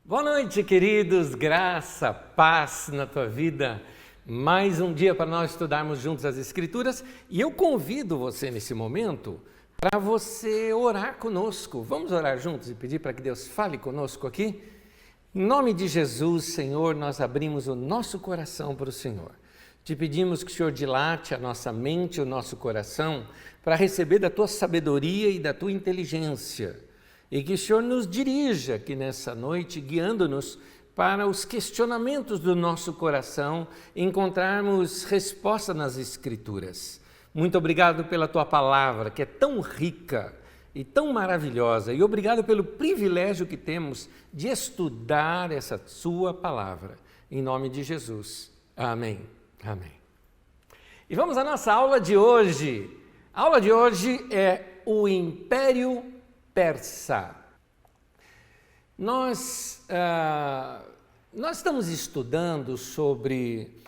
Boa noite, queridos, graça, paz na tua vida. Mais um dia para nós estudarmos juntos as Escrituras e eu convido você nesse momento para você orar conosco. Vamos orar juntos e pedir para que Deus fale conosco aqui? Em nome de Jesus, Senhor, nós abrimos o nosso coração para o Senhor. Te pedimos que o Senhor dilate a nossa mente, o nosso coração, para receber da tua sabedoria e da tua inteligência. E que o Senhor nos dirija aqui nessa noite, guiando-nos para os questionamentos do nosso coração, encontrarmos resposta nas Escrituras. Muito obrigado pela tua palavra, que é tão rica e tão maravilhosa, e obrigado pelo privilégio que temos de estudar essa sua palavra. Em nome de Jesus. Amém. Amém. E vamos à nossa aula de hoje. A aula de hoje é o Império Persa. Nós estamos estudando sobre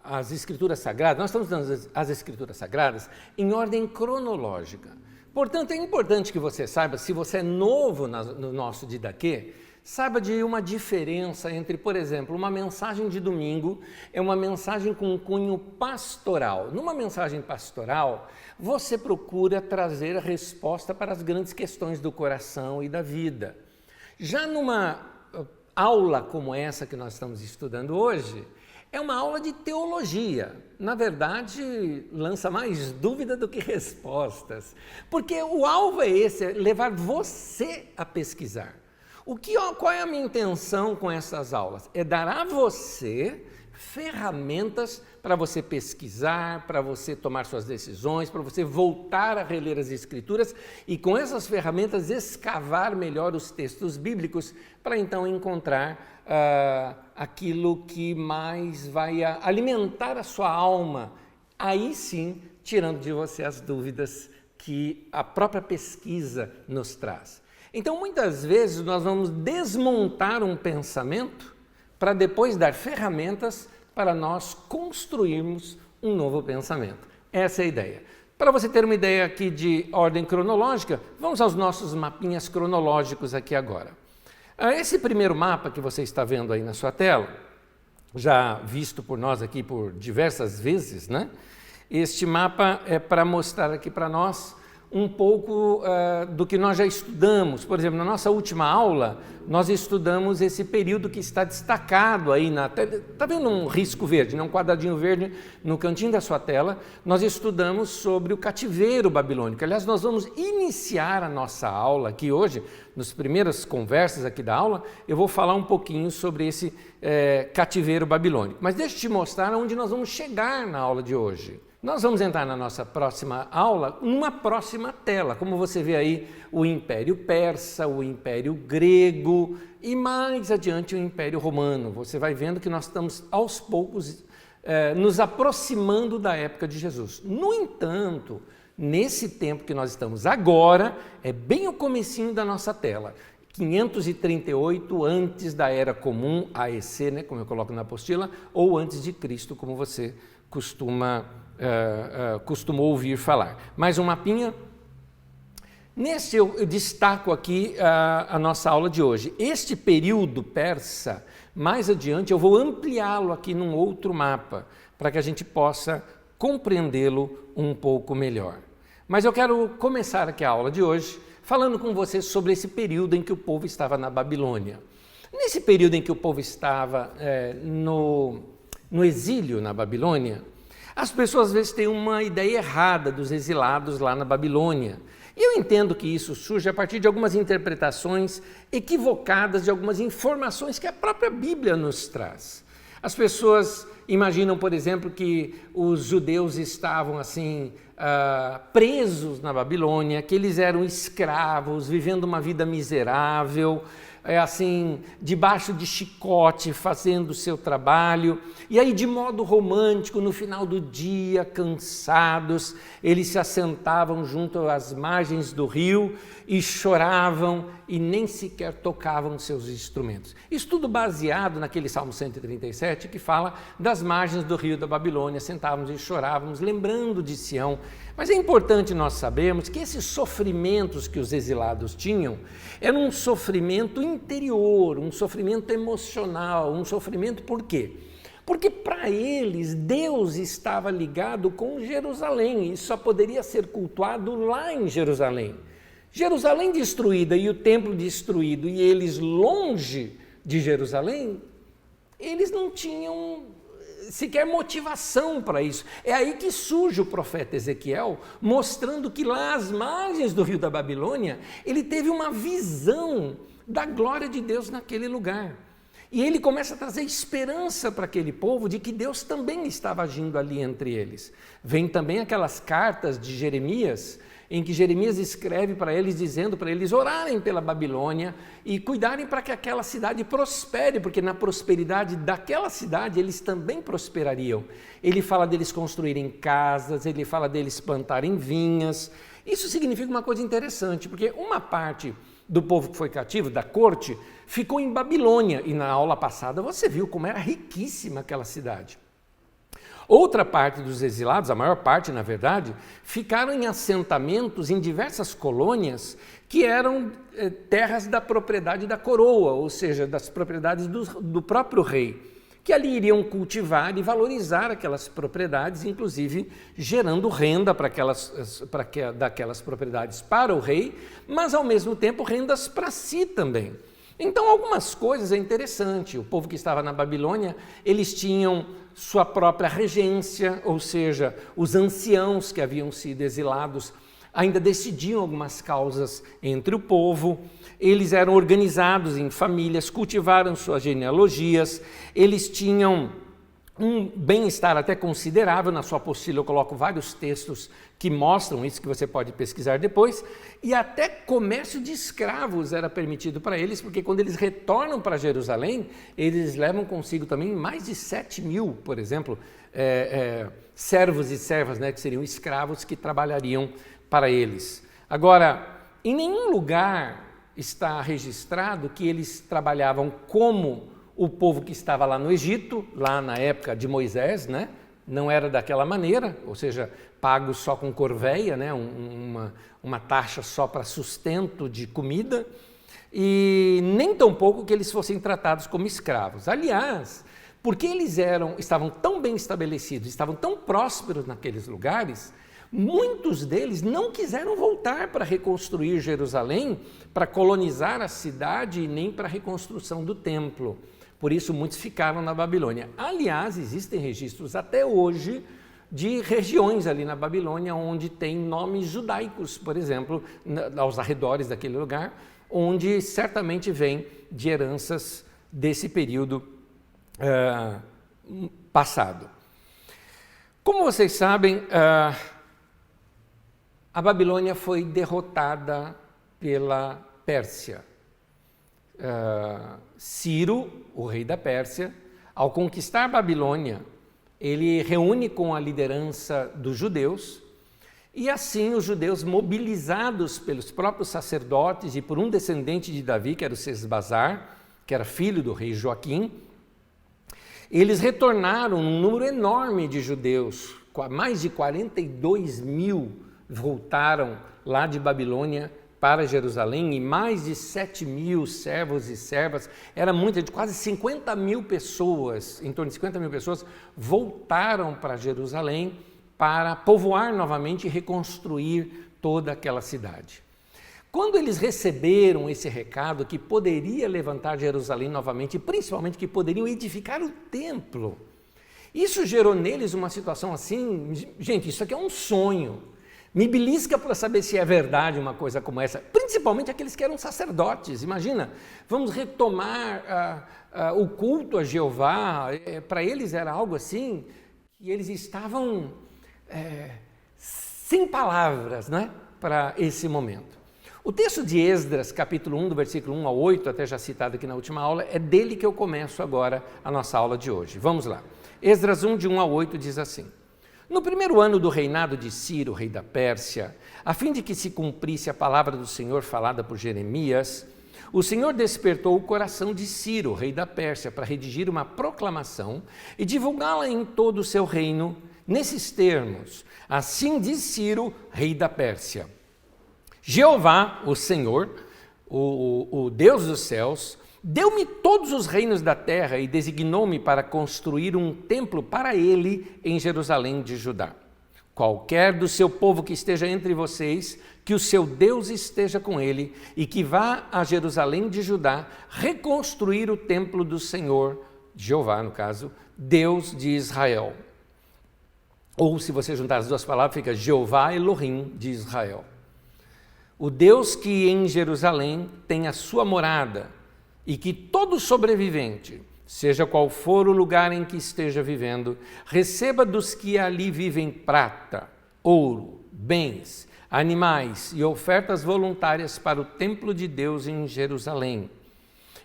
as Escrituras Sagradas, nós estamos estudando as Escrituras Sagradas em ordem cronológica. Portanto, é importante que você saiba, se você é novo no nosso Didaquê, saiba de uma diferença entre, por exemplo, uma mensagem de domingo é uma mensagem com cunho pastoral. Numa mensagem pastoral, você procura trazer a resposta para as grandes questões do coração e da vida. Já numa aula como essa que nós estamos estudando hoje, é uma aula de teologia. Na verdade, lança mais dúvida do que respostas, porque o alvo é esse, é levar você a pesquisar. Qual é a minha intenção com essas aulas? É dar a você ferramentas para você pesquisar, para você tomar suas decisões, para você voltar a reler as Escrituras e com essas ferramentas escavar melhor os textos bíblicos para então encontrar aquilo que mais vai alimentar a sua alma, aí sim tirando de você as dúvidas que a própria pesquisa nos traz. Então, muitas vezes, nós vamos desmontar um pensamento para depois dar ferramentas para nós construirmos um novo pensamento. Essa é a ideia. Para você ter uma ideia aqui de ordem cronológica, vamos aos nossos mapinhas cronológicos aqui agora. Esse primeiro mapa que você está vendo aí na sua tela, já visto por nós aqui por diversas vezes, né? Este mapa é para mostrar aqui para nós um pouco do que nós já estudamos. Por exemplo, na nossa última aula, nós estudamos esse período que está destacado aí na tela. Está vendo um risco verde, né? Um quadradinho verde no cantinho da sua tela? Nós estudamos sobre o cativeiro babilônico. Aliás, nós vamos iniciar a nossa aula aqui hoje, nas primeiras conversas aqui da aula, eu vou falar um pouquinho sobre esse cativeiro babilônico. Mas deixa eu te mostrar onde nós vamos chegar na aula de hoje. Nós vamos entrar na nossa próxima aula, numa próxima tela, como você vê aí o Império Persa, o Império Grego e mais adiante o Império Romano. Você vai vendo que nós estamos aos poucos nos aproximando da época de Jesus. No entanto, nesse tempo que nós estamos agora, é bem o comecinho da nossa tela. 538 antes da Era Comum, AEC, né, como eu coloco na apostila, ou antes de Cristo, como você costumou ouvir falar. Mais um mapinha. Nesse eu destaco aqui a nossa aula de hoje. Este período persa, mais adiante, eu vou ampliá-lo aqui num outro mapa, para que a gente possa compreendê-lo um pouco melhor. Mas eu quero começar aqui a aula de hoje falando com vocês sobre esse período em que o povo estava na Babilônia. Nesse período em que o povo estava no exílio na Babilônia, as pessoas às vezes têm uma ideia errada dos exilados lá na Babilônia. E eu entendo que isso surge a partir de algumas interpretações equivocadas de algumas informações que a própria Bíblia nos traz. As pessoas imaginam, por exemplo, que os judeus estavam assim presos na Babilônia, que eles eram escravos, vivendo uma vida miserável, assim, debaixo de chicote, fazendo o seu trabalho, e aí de modo romântico, no final do dia, cansados, eles se assentavam junto às margens do rio e choravam e nem sequer tocavam seus instrumentos. Isso tudo baseado naquele Salmo 137 que fala das margens do rio da Babilônia, sentávamos e chorávamos, lembrando de Sião. Mas é importante nós sabermos que esses sofrimentos que os exilados tinham era um sofrimento interior, um sofrimento emocional, um sofrimento por quê? Porque para eles Deus estava ligado com Jerusalém e só poderia ser cultuado lá em Jerusalém. Jerusalém destruída e o templo destruído e eles longe de Jerusalém, eles não tinham sequer motivação para isso. É aí que surge o profeta Ezequiel, mostrando que lá às margens do rio da Babilônia, ele teve uma visão da glória de Deus naquele lugar. E ele começa a trazer esperança para aquele povo de que Deus também estava agindo ali entre eles. Vem também aquelas cartas de Jeremias, em que Jeremias escreve para eles, dizendo para eles orarem pela Babilônia e cuidarem para que aquela cidade prospere, porque na prosperidade daquela cidade eles também prosperariam. Ele fala deles construírem casas, ele fala deles plantarem vinhas. Isso significa uma coisa interessante, porque uma parte do povo que foi cativo, da corte, ficou em Babilônia, e na aula passada você viu como era riquíssima aquela cidade. Outra parte dos exilados, a maior parte na verdade, ficaram em assentamentos em diversas colônias que eram terras da propriedade da coroa, ou seja, das propriedades do próprio rei, que ali iriam cultivar e valorizar aquelas propriedades, inclusive gerando renda daquelas propriedades para o rei, mas ao mesmo tempo rendas para si também. Então algumas coisas é interessante, o povo que estava na Babilônia, eles tinham sua própria regência, ou seja, os anciãos que haviam sido exilados ainda decidiam algumas causas entre o povo, eles eram organizados em famílias, cultivaram suas genealogias, eles tinham um bem-estar até considerável. Na sua apostila eu coloco vários textos que mostram isso, que você pode pesquisar depois, e até comércio de escravos era permitido para eles, porque quando eles retornam para Jerusalém, eles levam consigo também mais de 7.000, por exemplo, servos e servas, né, que seriam escravos que trabalhariam para eles. Agora, em nenhum lugar está registrado que eles trabalhavam como o povo que estava lá no Egito, lá na época de Moisés, né? Não era daquela maneira, ou seja, pagos só com corveia, né? uma taxa só para sustento de comida, e nem tampouco que eles fossem tratados como escravos. Aliás, porque eles estavam tão bem estabelecidos, estavam tão prósperos naqueles lugares, muitos deles não quiseram voltar para reconstruir Jerusalém, para colonizar a cidade e nem para a reconstrução do templo. Por isso, muitos ficaram na Babilônia. Aliás, existem registros até hoje de regiões ali na Babilônia onde tem nomes judaicos, por exemplo, aos arredores daquele lugar, onde certamente vem de heranças desse período passado. Como vocês sabem, a Babilônia foi derrotada pela Pérsia. Ciro, o rei da Pérsia, ao conquistar Babilônia, ele reúne com a liderança dos judeus, e assim os judeus, mobilizados pelos próprios sacerdotes e por um descendente de Davi, que era o Sesbazar, que era filho do rei Joaquim, eles retornaram um número enorme de judeus, mais de 42.000 voltaram lá de Babilônia para Jerusalém, e mais de 7.000 servos e servas, era muita gente, quase 50.000 pessoas, em torno de 50.000 pessoas, voltaram para Jerusalém para povoar novamente e reconstruir toda aquela cidade. Quando eles receberam esse recado que poderia levantar Jerusalém novamente, e principalmente que poderiam edificar o templo, isso gerou neles uma situação assim, gente, isso aqui é um sonho. Me belisca para saber se é verdade uma coisa como essa, principalmente aqueles que eram sacerdotes. Imagina, vamos retomar o culto a Jeová. Para eles era algo assim, que eles estavam sem palavras, né, para esse momento. O texto de Esdras, capítulo 1, do versículo 1 ao 8, até já citado aqui na última aula, é dele que eu começo agora a nossa aula de hoje. Vamos lá. Esdras 1, de 1 a 8, diz assim: No primeiro ano do reinado de Ciro, rei da Pérsia, a fim de que se cumprisse a palavra do Senhor falada por Jeremias, o Senhor despertou o coração de Ciro, rei da Pérsia, para redigir uma proclamação e divulgá-la em todo o seu reino, nesses termos: Assim diz Ciro, rei da Pérsia: Jeová, o Senhor, o Deus dos céus, deu-me todos os reinos da terra e designou-me para construir um templo para ele em Jerusalém de Judá. Qualquer do seu povo que esteja entre vocês, que o seu Deus esteja com ele e que vá a Jerusalém de Judá reconstruir o templo do Senhor, Jeová no caso, Deus de Israel. Ou se você juntar as duas palavras, fica Jeová Elohim de Israel. O Deus que em Jerusalém tem a sua morada e que todo sobrevivente, seja qual for o lugar em que esteja vivendo, receba dos que ali vivem prata, ouro, bens, animais e ofertas voluntárias para o templo de Deus em Jerusalém.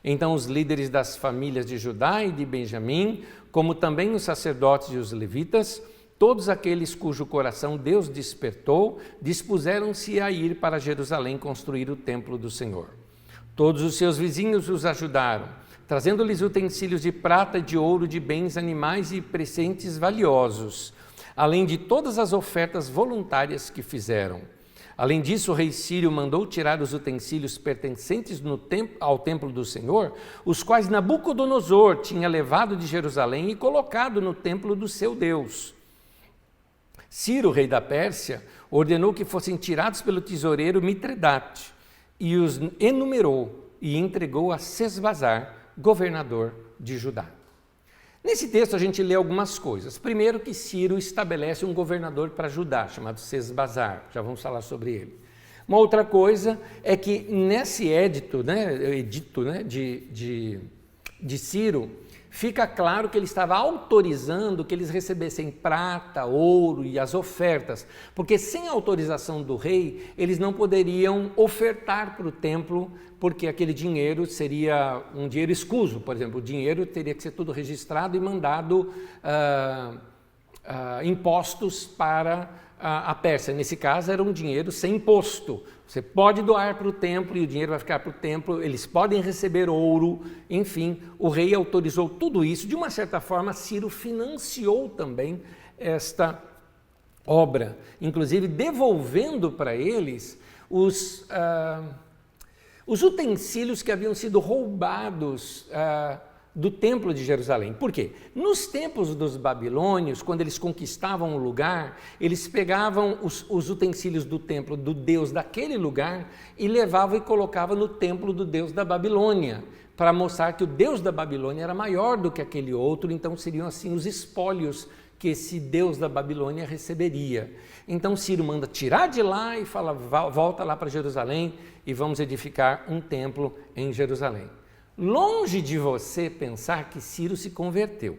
Então os líderes das famílias de Judá e de Benjamim, como também os sacerdotes e os levitas, todos aqueles cujo coração Deus despertou, dispuseram-se a ir para Jerusalém construir o templo do Senhor. Todos os seus vizinhos os ajudaram, trazendo-lhes utensílios de prata, de ouro, de bens, animais e presentes valiosos, além de todas as ofertas voluntárias que fizeram. Além disso, o rei Sírio mandou tirar os utensílios pertencentes ao templo do Senhor, os quais Nabucodonosor tinha levado de Jerusalém e colocado no templo do seu Deus. Ciro, rei da Pérsia, ordenou que fossem tirados pelo tesoureiro Mitredate e os enumerou e entregou a Sesbazar, governador de Judá. Nesse texto a gente lê algumas coisas. Primeiro que Ciro estabelece um governador para Judá, chamado Sesbazar, já vamos falar sobre ele. Uma outra coisa é que nesse edito de Ciro, fica claro que ele estava autorizando que eles recebessem prata, ouro e as ofertas, porque sem autorização do rei, eles não poderiam ofertar para o templo, porque aquele dinheiro seria um dinheiro escuso. Por exemplo, o dinheiro teria que ser tudo registrado e mandado impostos para a Pérsia. Nesse caso, era um dinheiro sem imposto. Você pode doar para o templo e o dinheiro vai ficar para o templo, eles podem receber ouro, enfim, o rei autorizou tudo isso. De uma certa forma, Ciro financiou também esta obra, inclusive devolvendo para eles os utensílios que haviam sido roubados do templo de Jerusalém. Por quê? Nos tempos dos babilônios, quando eles conquistavam o lugar, eles pegavam os utensílios do templo do Deus daquele lugar e levavam e colocavam no templo do Deus da Babilônia, para mostrar que o Deus da Babilônia era maior do que aquele outro, então seriam assim os espólios que esse Deus da Babilônia receberia. Então Ciro manda tirar de lá e fala, volta lá para Jerusalém e vamos edificar um templo em Jerusalém. Longe de você pensar que Ciro se converteu,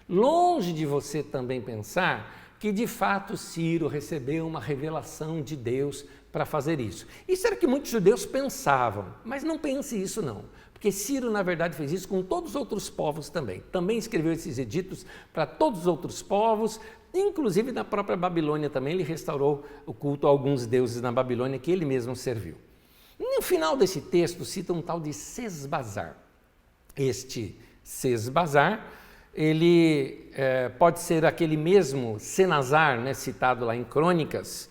longe de você também pensar que de fato Ciro recebeu uma revelação de Deus para fazer isso. Isso era o que muitos judeus pensavam, mas não pense isso não, porque Ciro na verdade fez isso com todos os outros povos também. Também escreveu esses editos para todos os outros povos, inclusive na própria Babilônia também ele restaurou o culto a alguns deuses na Babilônia que ele mesmo serviu. No final desse texto cita um tal de Sesbazar. Este Sesbazar, ele pode ser aquele mesmo Senazar, né, citado lá em Crônicas,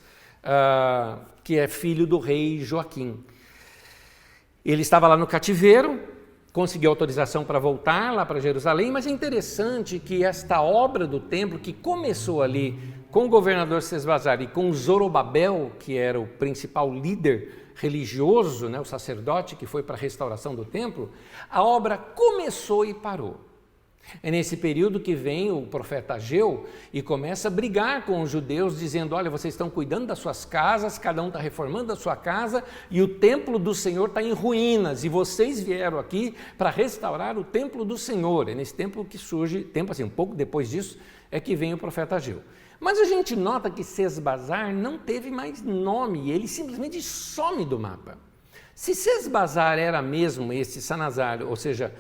que é filho do rei Joaquim. Ele estava lá no cativeiro, conseguiu autorização para voltar lá para Jerusalém, mas é interessante que esta obra do templo, que começou ali com o governador Sesbazar e com Zorobabel, que era o principal líder religioso, né, o sacerdote que foi para a restauração do templo, a obra começou e parou. É nesse período que vem o profeta Ageu e começa a brigar com os judeus, dizendo, olha, vocês estão cuidando das suas casas, cada um está reformando a sua casa e o templo do Senhor está em ruínas e vocês vieram aqui para restaurar o templo do Senhor. É nesse tempo que surge, um pouco depois disso, é que vem o profeta Ageu. Mas a gente nota que Sesbazar não teve mais nome, ele simplesmente some do mapa. Se Sesbazar era mesmo esse Sanazar, ou seja,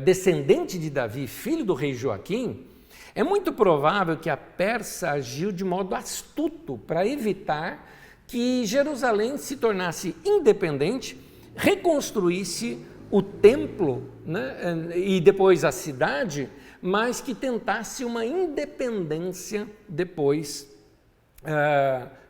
descendente de Davi, filho do rei Joaquim, é muito provável que a Pérsia agiu de modo astuto para evitar que Jerusalém se tornasse independente, reconstruísse o templo, né, e depois a cidade, mas que tentasse uma independência depois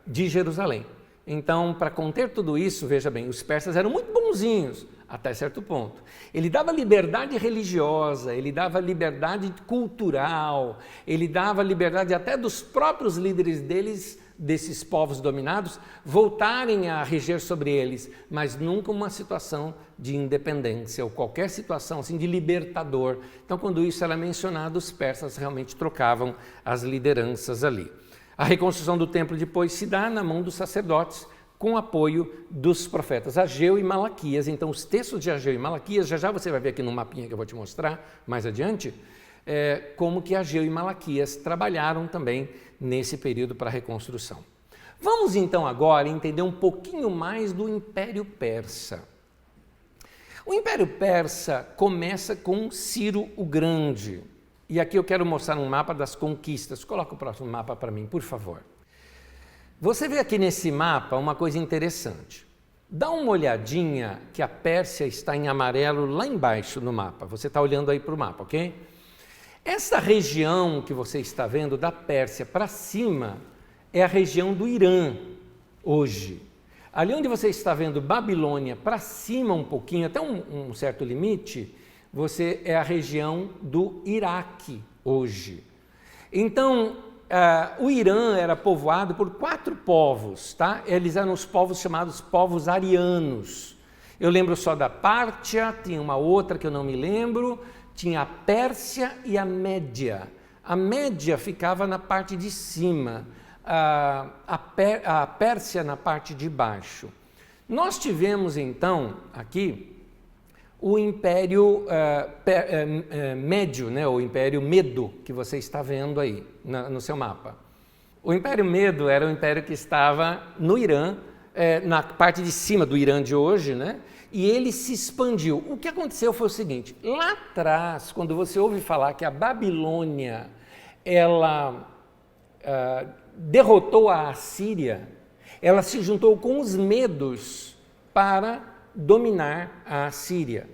de Jerusalém. Então, para conter tudo isso, veja bem, os persas eram muito bonzinhos, até certo ponto. Ele dava liberdade religiosa, ele dava liberdade cultural, ele dava liberdade até dos próprios líderes deles, desses povos dominados, voltarem a reger sobre eles, mas nunca uma situação de independência ou qualquer situação assim de libertador. Então, quando isso era mencionado, os persas realmente trocavam as lideranças ali. A reconstrução do templo depois se dá na mão dos sacerdotes, com apoio dos profetas Ageu e Malaquias. Então, os textos de Ageu e Malaquias, já você vai ver aqui no mapinha que eu vou te mostrar mais adiante, como que Ageu e Malaquias trabalharam também nesse período para a reconstrução. Vamos então agora entender um pouquinho mais do Império Persa. O Império Persa começa com Ciro o Grande. E aqui eu quero mostrar um mapa das conquistas. Coloca o próximo mapa para mim, por favor. Você vê aqui nesse mapa uma coisa interessante. Dá uma olhadinha que a Pérsia está em amarelo lá embaixo no mapa. Você está olhando aí para o mapa, ok? Essa região que você está vendo da Pérsia para cima é a região do Irã hoje. Ali onde você está vendo Babilônia para cima um pouquinho, até um certo limite, você é a região do Iraque hoje. Então, o Irã era povoado por 4 povos, tá? Eles eram os povos chamados povos arianos. Eu lembro só da Pártia, tinha uma outra que eu não me lembro, tinha a Pérsia e a Média. A Média ficava na parte de cima, a Pérsia na parte de baixo. Nós tivemos então aqui o Império Médio, né, o Império Medo, que você está vendo aí no seu mapa. O Império Medo era o império que estava no Irã, na parte de cima do Irã de hoje, né, e ele se expandiu. O que aconteceu foi o seguinte: lá atrás, quando você ouve falar que a Babilônia ela derrotou a Assíria, ela se juntou com os medos para dominar a Síria.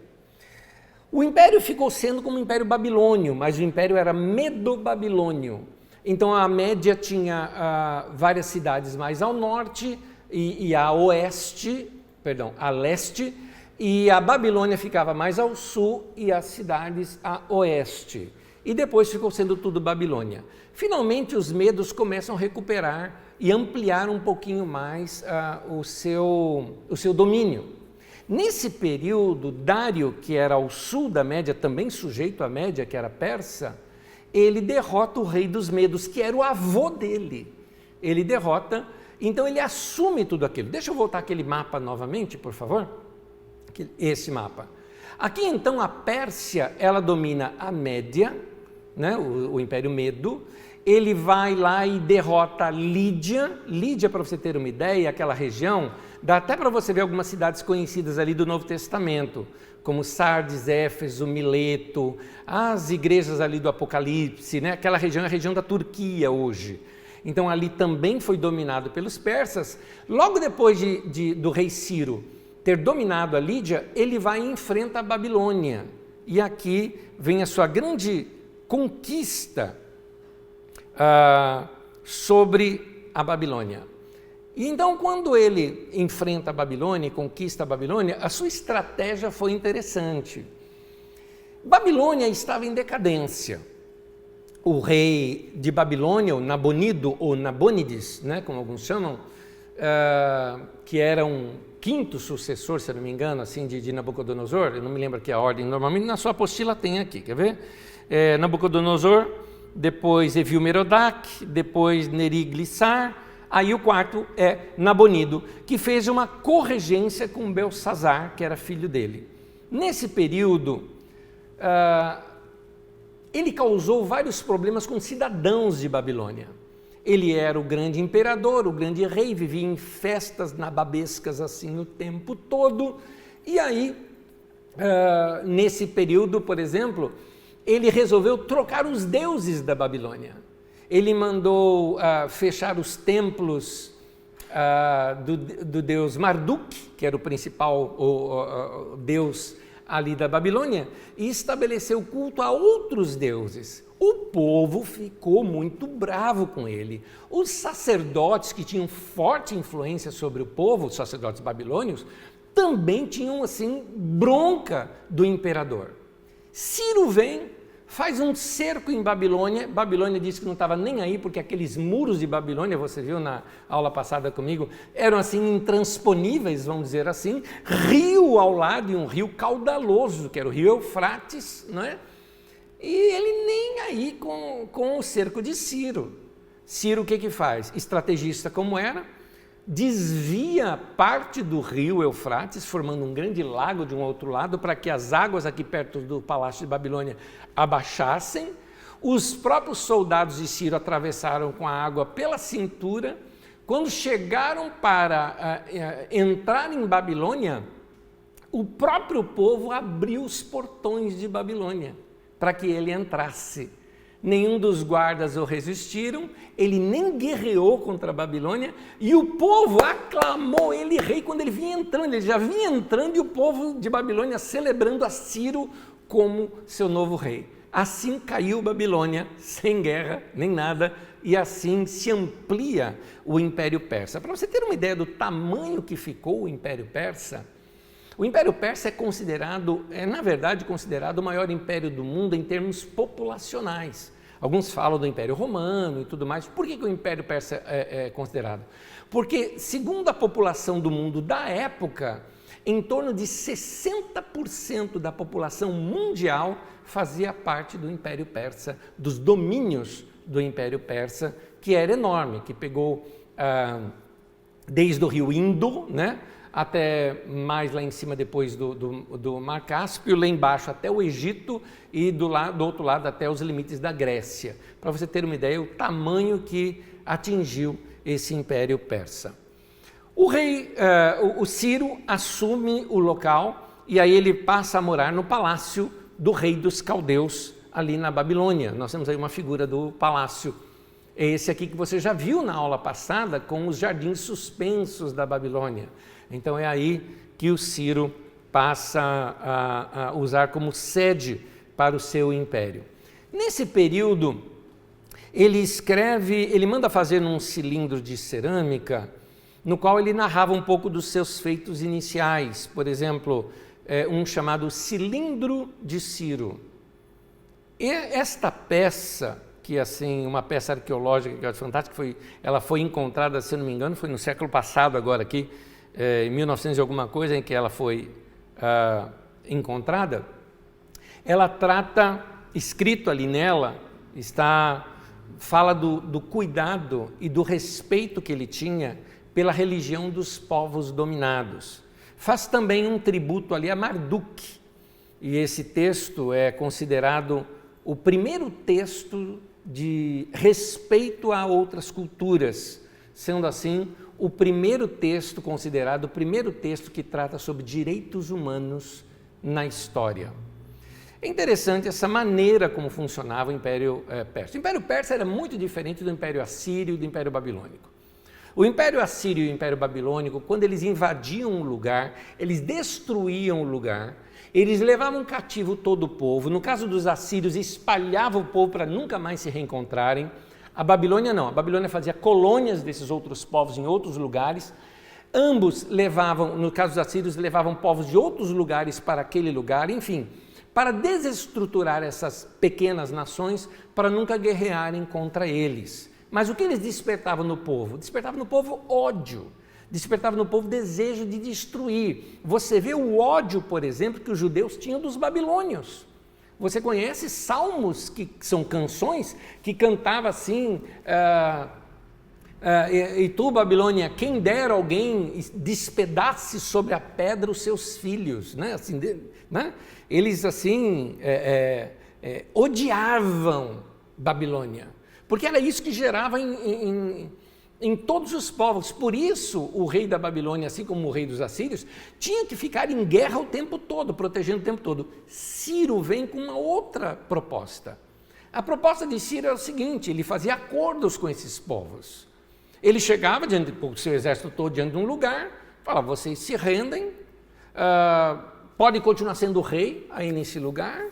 O império ficou sendo como o Império Babilônio, mas o império era Medo-Babilônio. Então a Média tinha várias cidades mais ao norte e a leste, e a Babilônia ficava mais ao sul e as cidades a oeste. E depois ficou sendo tudo Babilônia. Finalmente os medos começam a recuperar e ampliar um pouquinho mais o seu domínio. Nesse período, Dário, que era ao sul da Média, também sujeito à Média, que era persa, ele derrota o rei dos medos, que era o avô dele. Ele derrota, então ele assume tudo aquilo. Deixa eu voltar aquele mapa novamente, por favor. Esse mapa. Aqui então a Pérsia, ela domina a Média, né, o Império Medo. Ele vai lá e derrota Lídia. Lídia, para você ter uma ideia, aquela região, dá até para você ver algumas cidades conhecidas ali do Novo Testamento, como Sardes, Éfeso, Mileto, as igrejas ali do Apocalipse, né? Aquela região é a região da Turquia hoje. Então ali também foi dominado pelos persas. Logo depois do rei Ciro ter dominado a Lídia, ele vai e enfrenta a Babilônia. E aqui vem a sua grande conquista sobre a Babilônia. E então, quando ele enfrenta a Babilônia e conquista a Babilônia, a sua estratégia foi interessante. Babilônia estava em decadência. O rei de Babilônia, o Nabonido, ou Nabônides, né, como alguns chamam, que era um 5º sucessor, se eu não me engano, assim, de Nabucodonosor, eu não me lembro aqui a ordem, normalmente na sua apostila tem aqui, quer ver? Nabucodonosor, depois Evil-Merodach, depois Neriglissar, aí o 4º é Nabonido, que fez uma corregência com Belsazar, que era filho dele. Nesse período, ele causou vários problemas com cidadãos de Babilônia. Ele era o grande imperador, o grande rei, vivia em festas nababescas assim o tempo todo. E aí, nesse período, por exemplo, ele resolveu trocar os deuses da Babilônia. Ele mandou fechar os templos do deus Marduk, que era o principal deus ali da Babilônia e estabeleceu culto a outros deuses. O povo ficou muito bravo com ele. Os sacerdotes que tinham forte influência sobre o povo, os sacerdotes babilônios, também tinham assim bronca do imperador. Ciro vem, faz um cerco em Babilônia. Babilônia disse que não estava nem aí, porque aqueles muros de Babilônia, você viu na aula passada comigo, eram assim intransponíveis, vamos dizer assim. Rio ao lado, e um rio caudaloso, que era o rio Eufrates, não é? E ele nem aí com o cerco de Ciro. Ciro o que faz? Estrategista como era, desvia parte do rio Eufrates, formando um grande lago de um outro lado, para que as águas aqui perto do palácio de Babilônia abaixassem. Os próprios soldados de Ciro atravessaram com a água pela cintura. Quando chegaram para entrar em Babilônia, o próprio povo abriu os portões de Babilônia para que ele entrasse. Nenhum dos guardas o resistiram, ele nem guerreou contra a Babilônia, e o povo aclamou ele rei quando ele vinha entrando. Ele já vinha entrando e o povo de Babilônia celebrando a Ciro como seu novo rei. Assim caiu Babilônia, sem guerra nem nada, e assim se amplia o Império Persa. Para você ter uma ideia do tamanho que ficou o Império Persa, o Império Persa na verdade, considerado o maior império do mundo em termos populacionais. Alguns falam do Império Romano e tudo mais. Por que o Império Persa é considerado? Porque, segundo a população do mundo da época, em torno de 60% da população mundial fazia parte do Império Persa, dos domínios do Império Persa, que era enorme, que pegou desde o rio Indo, né, até mais lá em cima, depois do Mar Cáspio, lá embaixo até o Egito e do outro lado até os limites da Grécia. Para você ter uma ideia, o tamanho que atingiu esse Império Persa. O rei, o Ciro, assume o local e aí ele passa a morar no palácio do rei dos caldeus, ali na Babilônia. Nós temos aí uma figura do palácio. É esse aqui que você já viu na aula passada com os jardins suspensos da Babilônia. Então é aí que o Ciro passa a usar como sede para o seu império. Nesse período, ele manda fazer num cilindro de cerâmica, no qual ele narrava um pouco dos seus feitos iniciais. Por exemplo, um chamado Cilindro de Ciro. E esta peça, que assim, uma peça arqueológica que é fantástica, ela foi encontrada, se eu não me engano, foi no século passado agora aqui, em 1900 e alguma coisa, em que ela foi encontrada. Ela trata, escrito ali nela, fala do cuidado e do respeito que ele tinha pela religião dos povos dominados. Faz também um tributo ali a Marduk, e esse texto é considerado o primeiro texto de respeito a outras culturas, sendo assim o primeiro texto considerado, o primeiro texto que trata sobre direitos humanos na história. É interessante essa maneira como funcionava o Império Persa. O Império Persa era muito diferente do Império Assírio e do Império Babilônico. O Império Assírio e o Império Babilônico, quando eles invadiam um lugar, eles destruíam o lugar, eles levavam cativo todo o povo. No caso dos assírios, espalhavam o povo para nunca mais se reencontrarem. A Babilônia não, a Babilônia fazia colônias desses outros povos em outros lugares. Ambos levavam, no caso dos assírios, levavam povos de outros lugares para aquele lugar, enfim, para desestruturar essas pequenas nações, para nunca guerrearem contra eles. Mas o que eles despertavam no povo? Despertavam no povo ódio, despertavam no povo desejo de destruir. Você vê o ódio, por exemplo, que os judeus tinham dos babilônios. Você conhece salmos, que são canções, que cantava assim, e tu, Babilônia, quem dera alguém despedace sobre a pedra os seus filhos, né? Assim, né? Eles assim odiavam Babilônia, porque era isso que gerava em todos os povos. Por isso o rei da Babilônia, assim como o rei dos assírios, tinha que ficar em guerra o tempo todo, protegendo o tempo todo. Ciro vem com uma outra proposta. A proposta de Ciro é o seguinte: ele fazia acordos com esses povos. Ele chegava com o seu exército todo diante de um lugar, falava: vocês se rendem, pode continuar sendo rei aí nesse lugar,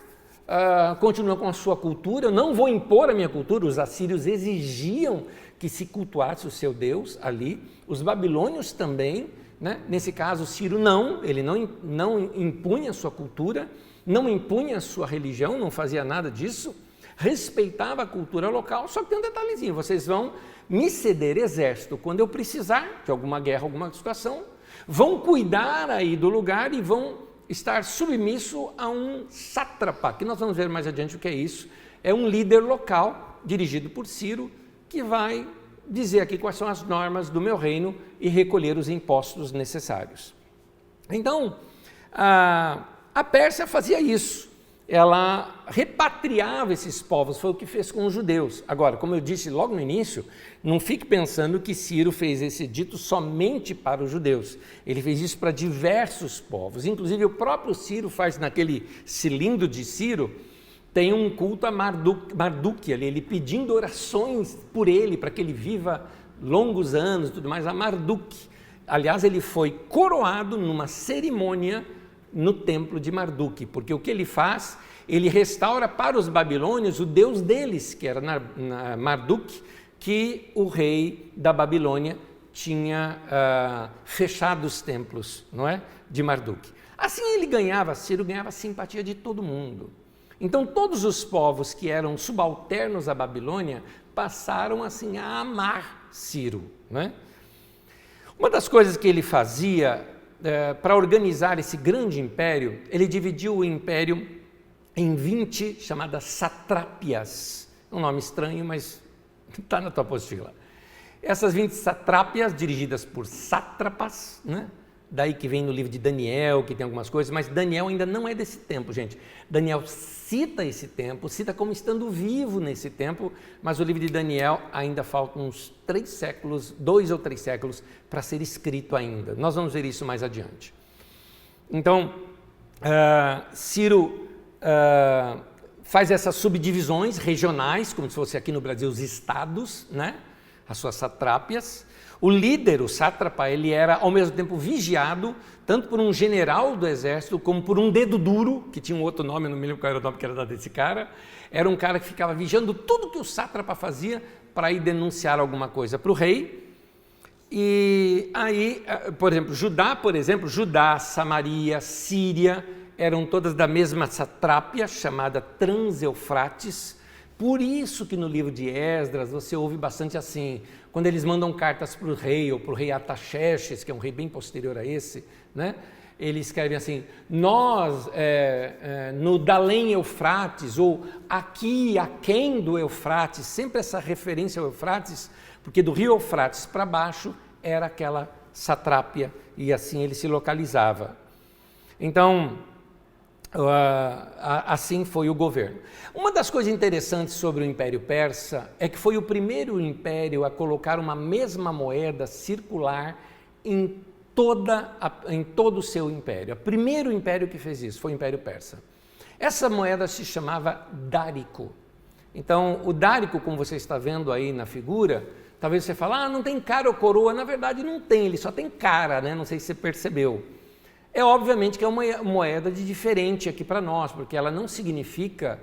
continua com a sua cultura, eu não vou impor a minha cultura. Os assírios exigiam que se cultuasse o seu Deus ali, os babilônios também, né? Nesse caso, Ciro ele não impunha a sua cultura, não impunha a sua religião, não fazia nada disso, respeitava a cultura local, só que tem um detalhezinho: vocês vão me ceder exército quando eu precisar de alguma guerra, alguma situação, vão cuidar aí do lugar e vão estar submisso a um sátrapa, que nós vamos ver mais adiante o que é isso. É um líder local, dirigido por Ciro, que vai dizer aqui quais são as normas do meu reino e recolher os impostos necessários. Então, a Pérsia fazia isso, ela repatriava esses povos, foi o que fez com os judeus. Agora, como eu disse logo no início, não fique pensando que Ciro fez esse dito somente para os judeus, ele fez isso para diversos povos, inclusive o próprio Ciro faz naquele cilindro de Ciro, tem um culto a Marduk ali, ele pedindo orações por ele, para que ele viva longos anos e tudo mais, a Marduk. Aliás, ele foi coroado numa cerimônia no templo de Marduk, porque o que ele faz, ele restaura para os babilônios o deus deles, que era Marduk, que o rei da Babilônia tinha fechado os templos, não é? De Marduk. Assim Ciro ganhava a simpatia de todo mundo. Então todos os povos que eram subalternos à Babilônia passaram assim a amar Ciro, né? Uma das coisas que ele fazia para organizar esse grande império, ele dividiu o império em 20 chamadas satrápias. É um nome estranho, mas está na tua apostila. Essas 20 satrápias, dirigidas por sátrapas, né? Daí que vem no livro de Daniel, que tem algumas coisas, mas Daniel ainda não é desse tempo, gente. Daniel cita esse tempo, cita como estando vivo nesse tempo, mas o livro de Daniel ainda faltam uns 3 séculos, 2 ou 3 séculos, para ser escrito ainda. Nós vamos ver isso mais adiante. Então, Ciro faz essas subdivisões regionais, como se fosse aqui no Brasil os estados, né? As suas satrápias. O líder, o sátrapa, ele era ao mesmo tempo vigiado, tanto por um general do exército, como por um dedo duro, que tinha um outro nome, não me lembro qual era o nome que era dado desse cara. Era um cara que ficava vigiando tudo que o sátrapa fazia para ir denunciar alguma coisa para o rei. E aí, por exemplo, Judá, Samaria, Síria, eram todas da mesma satrápia, chamada Trans-Eufrates. Por isso que no livro de Esdras você ouve bastante assim, quando eles mandam cartas para o rei, ou para o rei Artaxerxes, que é um rei bem posterior a esse, né? Eles escrevem assim, nós, no Dalém Eufrates, ou aqui, aquém do Eufrates, sempre essa referência ao Eufrates, porque do rio Eufrates para baixo era aquela satrápia, e assim ele se localizava. Então, assim foi o governo. Uma das coisas interessantes sobre o Império Persa é que foi o primeiro império a colocar uma mesma moeda circular em todo o seu império. O primeiro império que fez isso foi o Império Persa. Essa moeda se chamava dárico. Então, o dárico, como você está vendo aí na figura, talvez você fale, não tem cara ou coroa. Na verdade não tem, ele só tem cara, né? Não sei se você percebeu. É obviamente que é uma moeda diferente aqui para nós, porque ela não significa,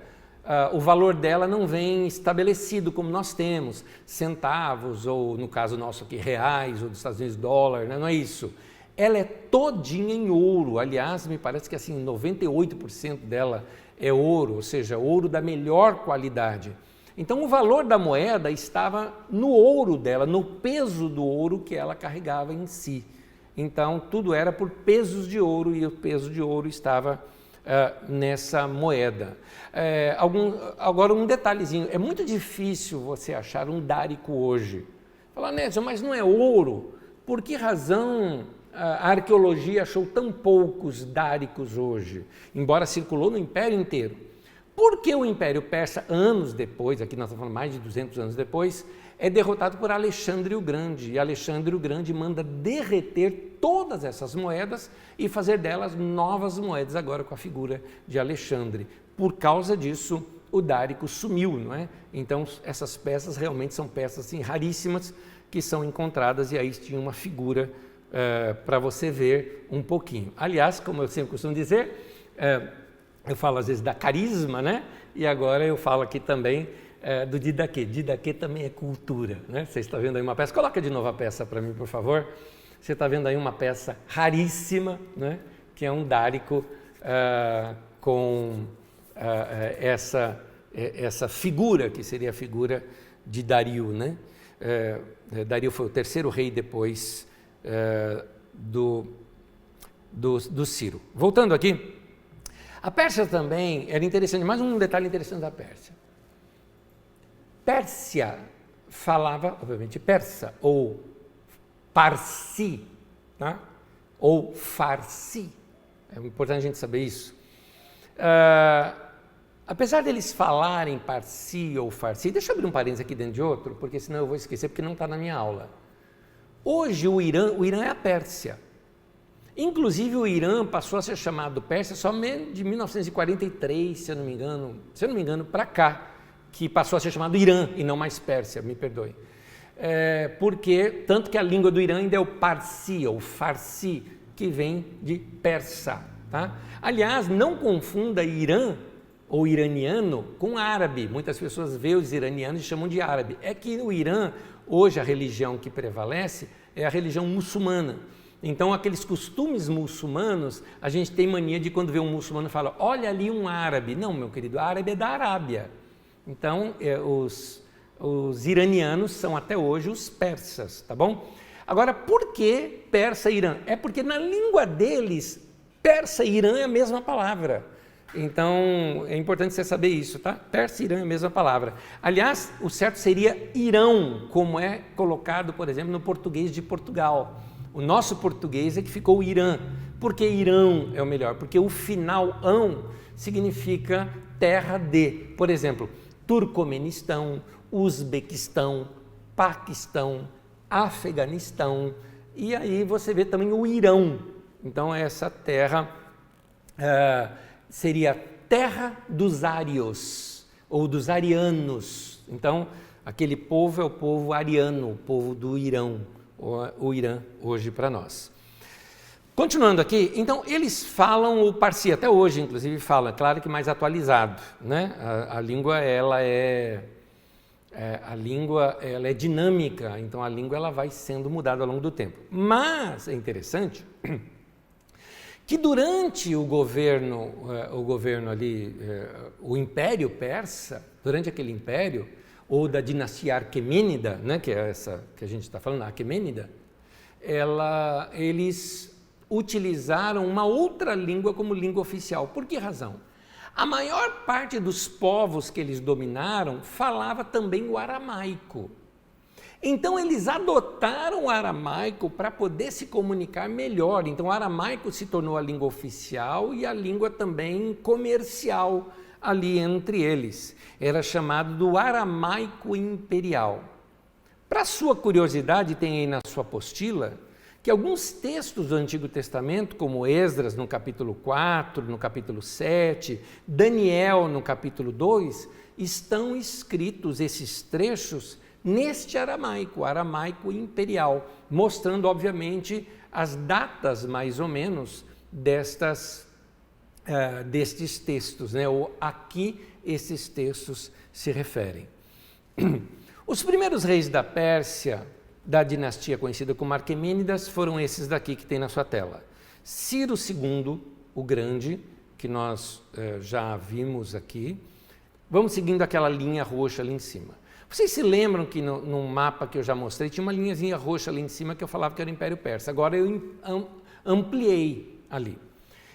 o valor dela não vem estabelecido como nós temos, centavos, ou no caso nosso aqui, reais, ou dos Estados Unidos, dólar, né? Não é isso. Ela é todinha em ouro, aliás, me parece que assim, 98% dela é ouro, ou seja, ouro da melhor qualidade. Então o valor da moeda estava no ouro dela, no peso do ouro que ela carregava em si. Então, tudo era por pesos de ouro e o peso de ouro estava nessa moeda. Agora, um detalhezinho, é muito difícil você achar um dárico hoje. Fala, Nézio, mas não é ouro? Por que razão a arqueologia achou tão poucos dáricos hoje? Embora circulou no Império inteiro. Porque o Império Persa, anos depois, aqui nós estamos falando mais de 200 anos depois, é derrotado por Alexandre o Grande, e Alexandre o Grande manda derreter todas essas moedas e fazer delas novas moedas, agora com a figura de Alexandre. Por causa disso, o dárico sumiu, não é? Então, essas peças realmente são peças assim, raríssimas, que são encontradas, e aí tinha uma figura para você ver um pouquinho. Aliás, como eu sempre costumo dizer, eu falo às vezes da carisma, né? E agora eu falo aqui também do Didaquê. Didaquê também é cultura, né? Você está vendo aí uma peça, coloca de novo a peça para mim, por favor. Você está vendo aí uma peça raríssima, né? Que é um dárico com essa figura, que seria a figura de Dario, né? Dario foi o terceiro rei depois do Ciro. Voltando aqui, a Pérsia também era interessante, mais um detalhe interessante da Pérsia. Pérsia falava, obviamente, persa, ou parsi, tá? Ou farsi. É importante a gente saber isso. Apesar deles falarem parsi ou farsi, deixa eu abrir um parênteses aqui dentro de outro, porque senão eu vou esquecer, porque não está na minha aula. Hoje o Irã é a Pérsia. Inclusive o Irã passou a ser chamado Pérsia somente de 1943, se eu não me engano, para cá, que passou a ser chamado Irã e não mais Pérsia, me perdoe. Porque, tanto que a língua do Irã ainda é o parsi, ou farsi, que vem de persa. Tá? Aliás, não confunda Irã ou iraniano com árabe. Muitas pessoas veem os iranianos e chamam de árabe. É que no Irã, hoje a religião que prevalece é a religião muçulmana. Então, aqueles costumes muçulmanos, a gente tem mania de quando vê um muçulmano fala, olha ali um árabe. Não, meu querido, árabe é da Arábia. Então, os iranianos são até hoje os persas, tá bom? Agora, por que persa e Irã? É porque na língua deles, persa e Irã é a mesma palavra. Então, é importante você saber isso, tá? Persa e Irã é a mesma palavra. Aliás, o certo seria Irão, como é colocado, por exemplo, no português de Portugal. O nosso português é que ficou Irã. Por que Irão é o melhor? Porque o final ão significa terra de. Por exemplo, Turcomenistão, Uzbequistão, Paquistão, Afeganistão. E aí você vê também o Irão. Então, essa terra seria terra dos ários, ou dos arianos. Então, aquele povo é o povo ariano, o povo do Irão, o Irã hoje para nós. Continuando aqui, então eles falam o parsi, até hoje inclusive falam, claro que mais atualizado, né? A língua ela é dinâmica, então a língua ela vai sendo mudada ao longo do tempo. Mas é interessante que durante o governo ali, o Império Persa, durante aquele império, ou da dinastia Aquemênida, né, que é essa que a gente está falando, a Aquemênida, eles utilizaram uma outra língua como língua oficial. Por que razão? A maior parte dos povos que eles dominaram falava também o aramaico. Então, eles adotaram o aramaico para poder se comunicar melhor. Então, o aramaico se tornou a língua oficial e a língua também comercial ali entre eles. Era chamado do aramaico imperial. Para sua curiosidade, tem aí na sua apostila que alguns textos do Antigo Testamento, como Esdras no capítulo 4, no capítulo 7, Daniel no capítulo 2, estão escritos esses trechos neste aramaico imperial, mostrando, obviamente, as datas, mais ou menos, destes textos, né? Ou a que esses textos se referem. Os primeiros reis da Pérsia, da dinastia conhecida como Aquemênidas, foram esses daqui que tem na sua tela. Ciro II, o Grande, que nós já vimos aqui. Vamos seguindo aquela linha roxa ali em cima. Vocês se lembram que no mapa que eu já mostrei, tinha uma linhazinha roxa ali em cima que eu falava que era o Império Persa. Agora eu ampliei ali.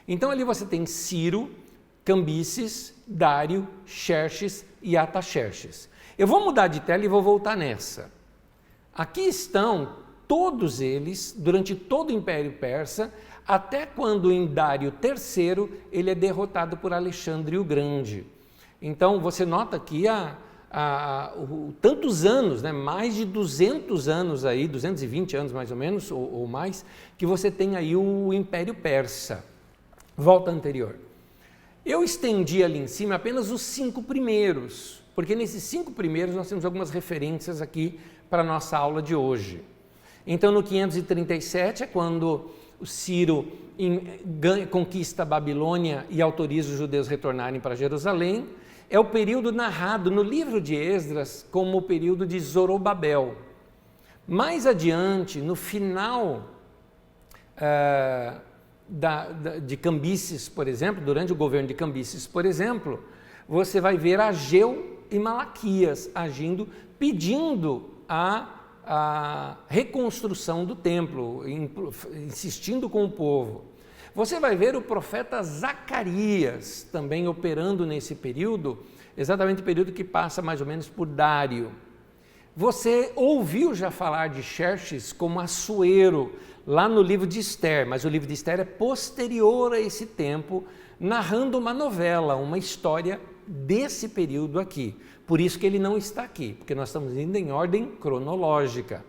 Então ali você tem Ciro, Cambises, Dário, Xerxes e Artaxerxes. Eu vou mudar de tela e vou voltar nessa. Aqui estão todos eles, durante todo o Império Persa, até quando em Dário III ele é derrotado por Alexandre o Grande. Então você nota aqui tantos anos, né, mais de 200 anos aí, 220 anos mais ou menos, ou mais, que você tem aí o Império Persa. Volta anterior. Eu estendi ali em cima apenas os 5 primeiros, porque nesses 5 primeiros nós temos algumas referências aqui para a nossa aula de hoje. Então, no 537 é quando o Ciro conquista a Babilônia e autoriza os judeus a retornarem para Jerusalém. É o período narrado no livro de Esdras como o período de Zorobabel. Mais adiante, no final de Cambises, por exemplo, durante o governo de Cambises, por exemplo, você vai ver Ageu e Malaquias agindo, pedindo a reconstrução do templo, insistindo com o povo. Você vai ver o profeta Zacarias também operando nesse período, exatamente o período que passa mais ou menos por Dário. Você ouviu já falar de Xerxes como Assuero, lá no livro de Ester, mas o livro de Ester é posterior a esse tempo, narrando uma novela, uma história desse período aqui. Por isso que ele não está aqui, porque nós estamos indo em ordem cronológica.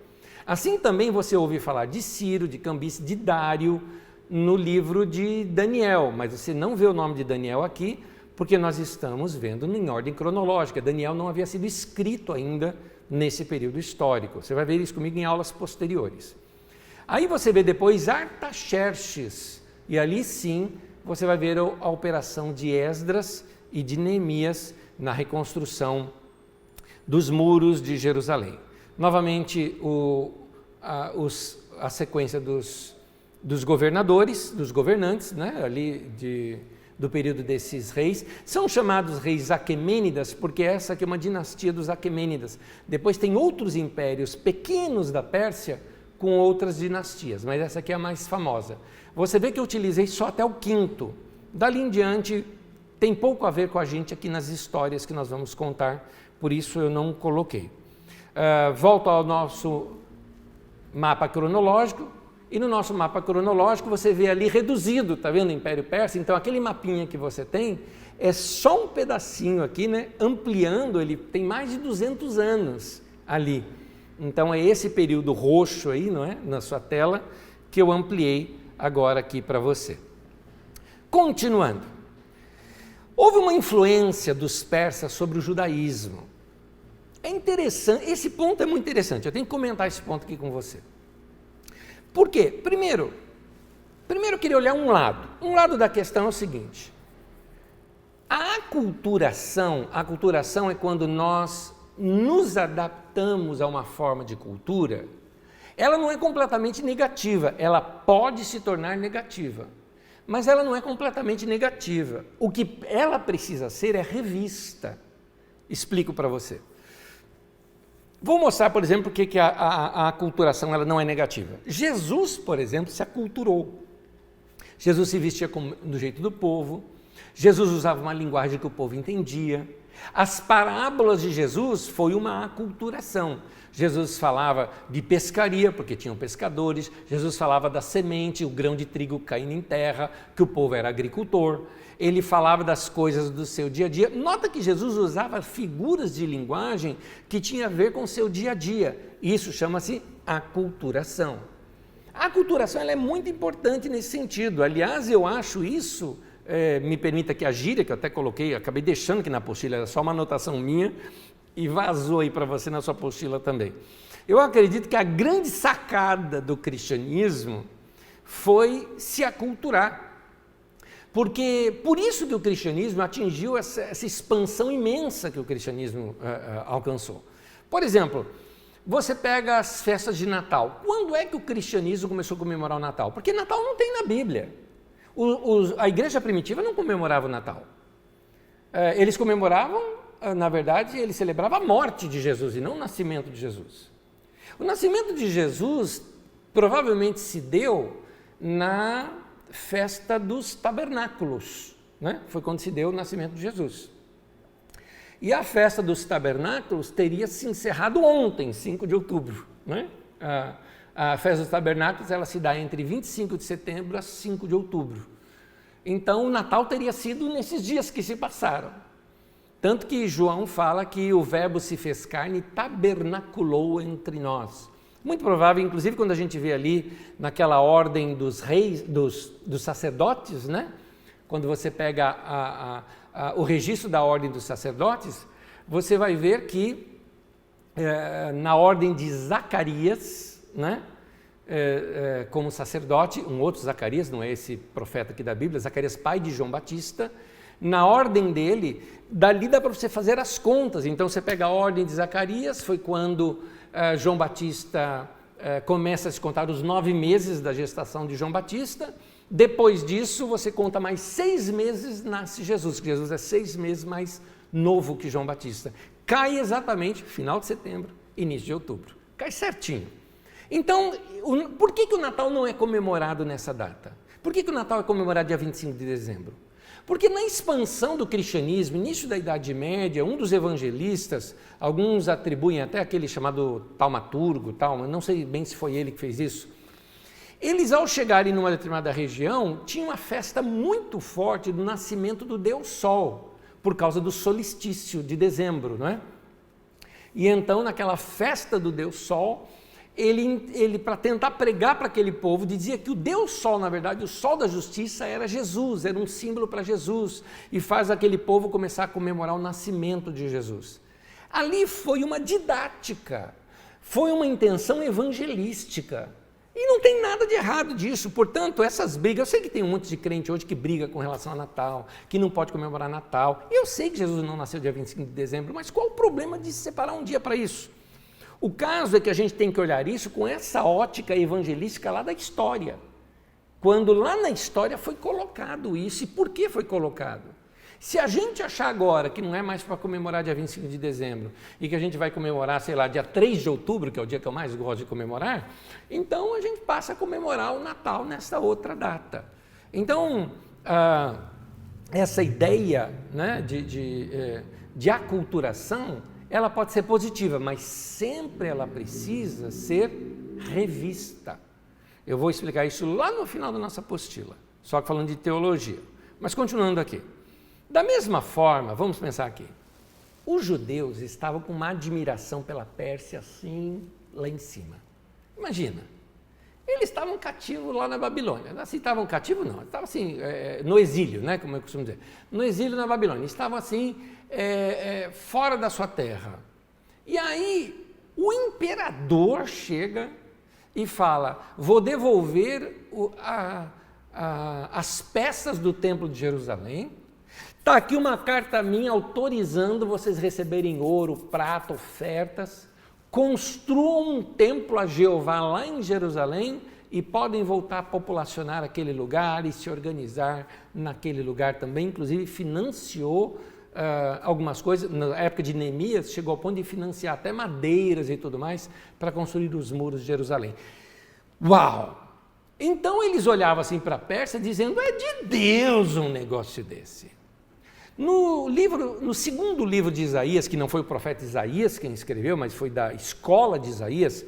Assim também você ouve falar de Ciro, de Cambises, de Dário, no livro de Daniel, mas você não vê o nome de Daniel aqui, porque nós estamos vendo em ordem cronológica. Daniel não havia sido escrito ainda nesse período histórico. Você vai ver isso comigo em aulas posteriores. Aí você vê depois Artaxerxes, e ali sim você vai ver a operação de Esdras e de Neemias na reconstrução dos muros de Jerusalém. Novamente, a sequência dos governadores, dos governantes, né, ali do período desses reis, são chamados reis Aquemênidas, porque essa aqui é uma dinastia dos Aquemênidas. Depois tem outros impérios pequenos da Pérsia com outras dinastias, mas essa aqui é a mais famosa. Você vê que eu utilizei só até o quinto. Dali em diante, tem pouco a ver com a gente aqui nas histórias que nós vamos contar, por isso eu não coloquei. Volto ao nosso mapa cronológico, e no nosso mapa cronológico você vê ali reduzido, está vendo o Império Persa? Então aquele mapinha que você tem é só um pedacinho aqui, né? Ampliando, ele tem mais de 200 anos ali. Então é esse período roxo aí, não é? Na sua tela, que eu ampliei agora aqui para você. Continuando. Houve uma influência dos persas sobre o judaísmo. É interessante, esse ponto é muito interessante, eu tenho que comentar esse ponto aqui com você. Por quê? Primeiro eu queria olhar um lado. Um lado da questão é o seguinte: a aculturação é quando nós nos adaptamos a uma forma de cultura. Ela não é completamente negativa, ela pode se tornar negativa, mas ela não é completamente negativa. O que ela precisa ser é revista. Explico para você. Vou mostrar, por exemplo, por que a aculturação ela não é negativa. Jesus, por exemplo, se aculturou. Jesus se vestia do jeito do povo, Jesus usava uma linguagem que o povo entendia. As parábolas de Jesus foi uma aculturação. Jesus falava de pescaria, porque tinham pescadores. Jesus falava da semente, o grão de trigo caindo em terra, que o povo era agricultor. Ele falava das coisas do seu dia a dia. Nota que Jesus usava figuras de linguagem que tinha a ver com o seu dia a dia. Isso chama-se aculturação. A aculturação ela é muito importante nesse sentido. Aliás, eu acho isso, me permita aqui a gíria, que eu até coloquei, acabei deixando aqui na apostila, era só uma anotação minha, e vazou aí para você na sua apostila também. Eu acredito que a grande sacada do cristianismo foi se aculturar. Porque, por isso que o cristianismo atingiu essa expansão imensa que o cristianismo alcançou. Por exemplo, você pega as festas de Natal. Quando é que o cristianismo começou a comemorar o Natal? Porque Natal não tem na Bíblia. A igreja primitiva não comemorava o Natal. Eles comemoravam, na verdade, eles celebravam a morte de Jesus e não o nascimento de Jesus. O nascimento de Jesus provavelmente se deu na festa dos tabernáculos, né? Foi quando se deu o nascimento de Jesus. E a festa dos tabernáculos teria se encerrado ontem, 5 de outubro. Né? A festa dos tabernáculos ela se dá entre 25 de setembro a 5 de outubro. Então o Natal teria sido nesses dias que se passaram. Tanto que João fala que o verbo se fez carne e tabernaculou entre nós. Muito provável, inclusive, quando a gente vê ali naquela ordem dos reis, dos sacerdotes, né? Quando você pega o registro da ordem dos sacerdotes, você vai ver que na ordem de Zacarias, né? como sacerdote, um outro Zacarias, não é esse profeta aqui da Bíblia, Zacarias, pai de João Batista. Na ordem dele, dali dá para você fazer as contas. Então você pega a ordem de Zacarias, foi quando João Batista começa a se contar os 9 meses da gestação de João Batista. Depois disso, você conta mais 6 meses, nasce Jesus, que Jesus é 6 meses mais novo que João Batista. Cai exatamente final de setembro, início de outubro. Cai certinho. Então, por que o Natal não é comemorado nessa data? Por que o Natal é comemorado dia 25 de dezembro? Porque na expansão do cristianismo, início da Idade Média, um dos evangelistas, alguns atribuem até aquele chamado taumaturgo, mas não sei bem se foi ele que fez isso. Eles, ao chegarem numa determinada região, tinham uma festa muito forte do nascimento do Deus Sol, por causa do solstício de dezembro, não é? E então, naquela festa do Deus Sol, ele para tentar pregar para aquele povo, dizia que o Deus Sol, na verdade, o Sol da Justiça era Jesus, era um símbolo para Jesus, e faz aquele povo começar a comemorar o nascimento de Jesus. Ali foi uma didática, foi uma intenção evangelística, e não tem nada de errado disso. Portanto, essas brigas, eu sei que tem um monte de crente hoje que briga com relação a Natal, que não pode comemorar Natal, eu sei que Jesus não nasceu dia 25 de dezembro, mas qual o problema de separar um dia para isso? O caso é que a gente tem que olhar isso com essa ótica evangelística lá da história. Quando lá na história foi colocado isso. E por que foi colocado? Se a gente achar agora que não é mais para comemorar dia 25 de dezembro e que a gente vai comemorar, sei lá, dia 3 de outubro, que é o dia que eu mais gosto de comemorar, então a gente passa a comemorar o Natal nessa outra data. Então, essa ideia, né, de aculturação, ela pode ser positiva, mas sempre ela precisa ser revista. Eu vou explicar isso lá no final da nossa apostila, só que falando de teologia. Mas continuando aqui. Da mesma forma, vamos pensar aqui, os judeus estavam com uma admiração pela Pérsia assim, lá em cima. Imagina, eles estavam cativos lá na Babilônia. Assim, estavam cativos não, estavam assim, no exílio, né, como eu costumo dizer. No exílio na Babilônia, estavam assim, fora da sua terra. E aí, o imperador chega e fala, vou devolver as peças do templo de Jerusalém. Está aqui uma carta minha autorizando vocês receberem ouro, prata, ofertas. Construam um templo a Jeová lá em Jerusalém e podem voltar a populacionar aquele lugar e se organizar naquele lugar também. Inclusive financiou algumas coisas. Na época de Neemias, chegou ao ponto de financiar até madeiras e tudo mais para construir os muros de Jerusalém. Uau! Então eles olhavam assim para a Pérsia dizendo, é de Deus um negócio desse. No segundo livro de Isaías, que não foi o profeta Isaías quem escreveu, mas foi da escola de Isaías,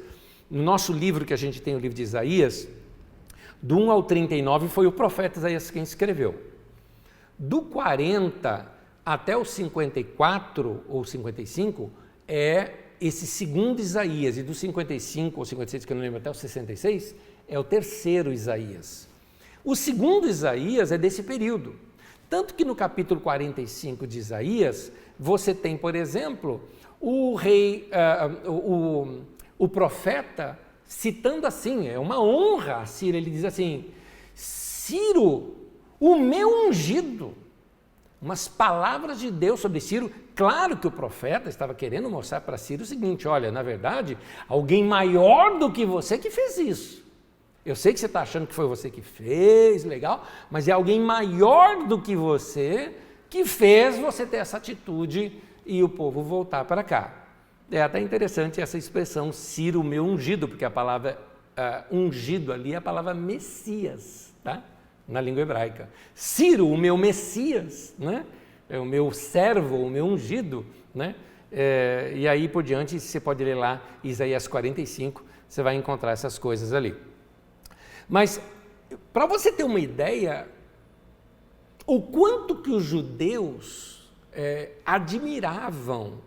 no nosso livro que a gente tem, o livro de Isaías, do 1 ao 39 foi o profeta Isaías quem escreveu. Do 40 até o 54 ou 55 é esse segundo Isaías, e do 55 ou 56, que eu não lembro, até o 66, é o terceiro Isaías. O segundo Isaías é desse período. Tanto que no capítulo 45 de Isaías, você tem, por exemplo, o profeta citando assim, é uma honra a Ciro, ele diz assim, Ciro, o meu ungido, umas palavras de Deus sobre Ciro. Claro que o profeta estava querendo mostrar para Ciro o seguinte, olha, na verdade, alguém maior do que você que fez isso. Eu sei que você está achando que foi você que fez, legal, mas é alguém maior do que você que fez você ter essa atitude e o povo voltar para cá. É até interessante essa expressão, Ciro, meu ungido, porque a palavra ungido ali é a palavra Messias, tá? Na língua hebraica. Ciro, o meu Messias, né? É o meu servo, o meu ungido, né? E aí por diante, você pode ler lá Isaías 45, você vai encontrar essas coisas ali. Mas, para você ter uma ideia, o quanto que os judeus admiravam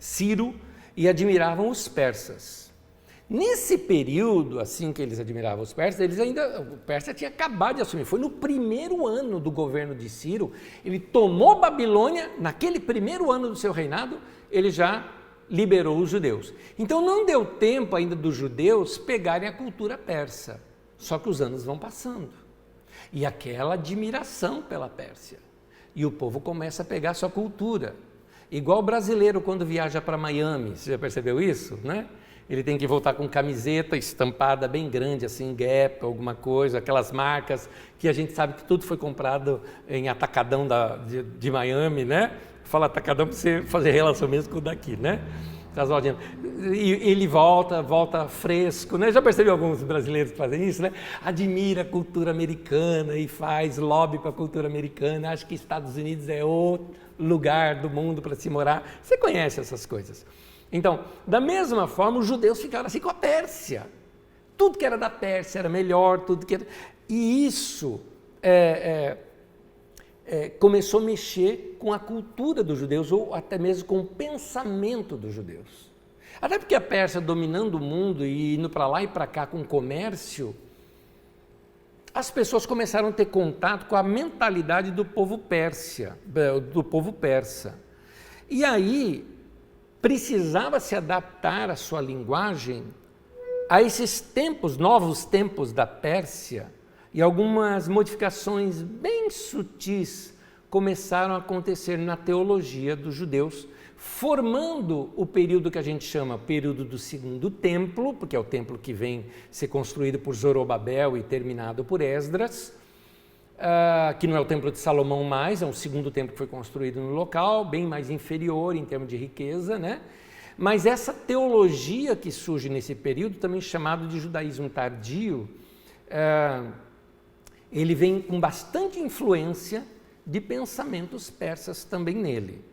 Ciro e admiravam os persas. Nesse período, assim que eles admiravam os persas, o Pérsia tinha acabado de assumir, foi no primeiro ano do governo de Ciro, ele tomou Babilônia, naquele primeiro ano do seu reinado, ele já liberou os judeus. Então não deu tempo ainda dos judeus pegarem a cultura persa, só que os anos vão passando. E aquela admiração pela Pérsia. E o povo começa a pegar a sua cultura. Igual o brasileiro quando viaja para Miami, você já percebeu isso, né? Ele tem que voltar com camiseta estampada bem grande, assim, Gap, alguma coisa, aquelas marcas que a gente sabe que tudo foi comprado em atacadão de Miami, né? Fala atacadão para você fazer relação mesmo com o daqui, né? E ele volta fresco, né? Já percebeu alguns brasileiros que fazem isso, né? Admira a cultura americana e faz lobby para a cultura americana, acha que Estados Unidos é outro lugar do mundo para se morar. Você conhece essas coisas. Então, da mesma forma, os judeus ficaram assim com a Pérsia. Tudo que era da Pérsia era melhor, tudo que era... E isso começou a mexer com a cultura dos judeus, ou até mesmo com o pensamento dos judeus. Até porque a Pérsia dominando o mundo e indo para lá e para cá com o comércio, as pessoas começaram a ter contato com a mentalidade do povo persa. E aí precisava se adaptar a sua linguagem a esses tempos, novos tempos da Pérsia, e algumas modificações bem sutis começaram a acontecer na teologia dos judeus, formando o período que a gente chama período do Segundo Templo, porque é o templo que vem ser construído por Zorobabel e terminado por Esdras, que não é o templo de Salomão mais, é um segundo templo que foi construído no local, bem mais inferior em termos de riqueza, né? Mas essa teologia que surge nesse período, também chamado de judaísmo tardio, ele vem com bastante influência de pensamentos persas também nele.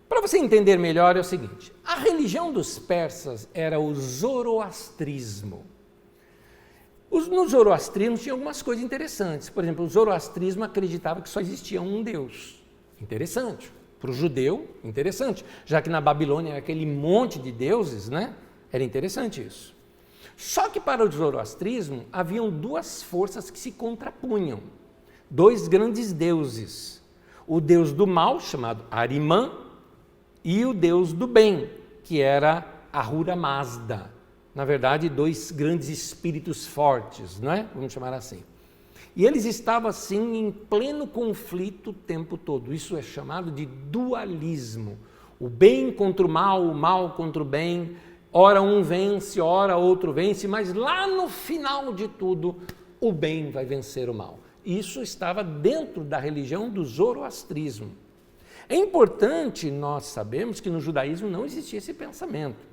Para você entender melhor é o seguinte, a religião dos persas era o zoroastrismo. No zoroastrismo tinha algumas coisas interessantes. Por exemplo, o zoroastrismo acreditava que só existia um Deus. Interessante. Para o judeu, interessante. Já que na Babilônia era aquele monte de deuses, né? Era interessante isso. Só que para o zoroastrismo haviam duas forças que se contrapunham. Dois grandes deuses. O deus do mal, chamado Arimã, e o deus do bem, que era Ahura Mazda. Na verdade, dois grandes espíritos fortes, não é? Vamos chamar assim. E eles estavam assim em pleno conflito o tempo todo. Isso é chamado de dualismo. O bem contra o mal contra o bem. Ora um vence, ora outro vence, mas lá no final de tudo, o bem vai vencer o mal. Isso estava dentro da religião do zoroastrismo. É importante nós sabermos que no judaísmo não existia esse pensamento.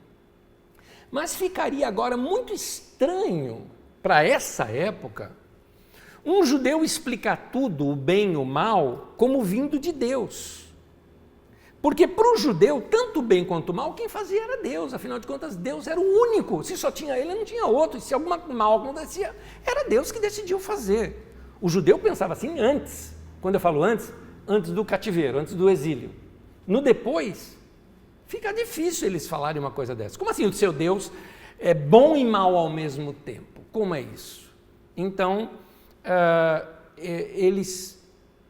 Mas ficaria agora muito estranho para essa época um judeu explicar tudo, o bem e o mal, como vindo de Deus. Porque para o judeu, tanto o bem quanto o mal, quem fazia era Deus. Afinal de contas, Deus era o único. Se só tinha ele, não tinha outro. E se alguma mal acontecia, era Deus que decidiu fazer. O judeu pensava assim antes. Quando eu falo antes do cativeiro, antes do exílio. No depois, fica difícil eles falarem uma coisa dessa. Como assim o seu Deus é bom e mal ao mesmo tempo? Como é isso? Então, eles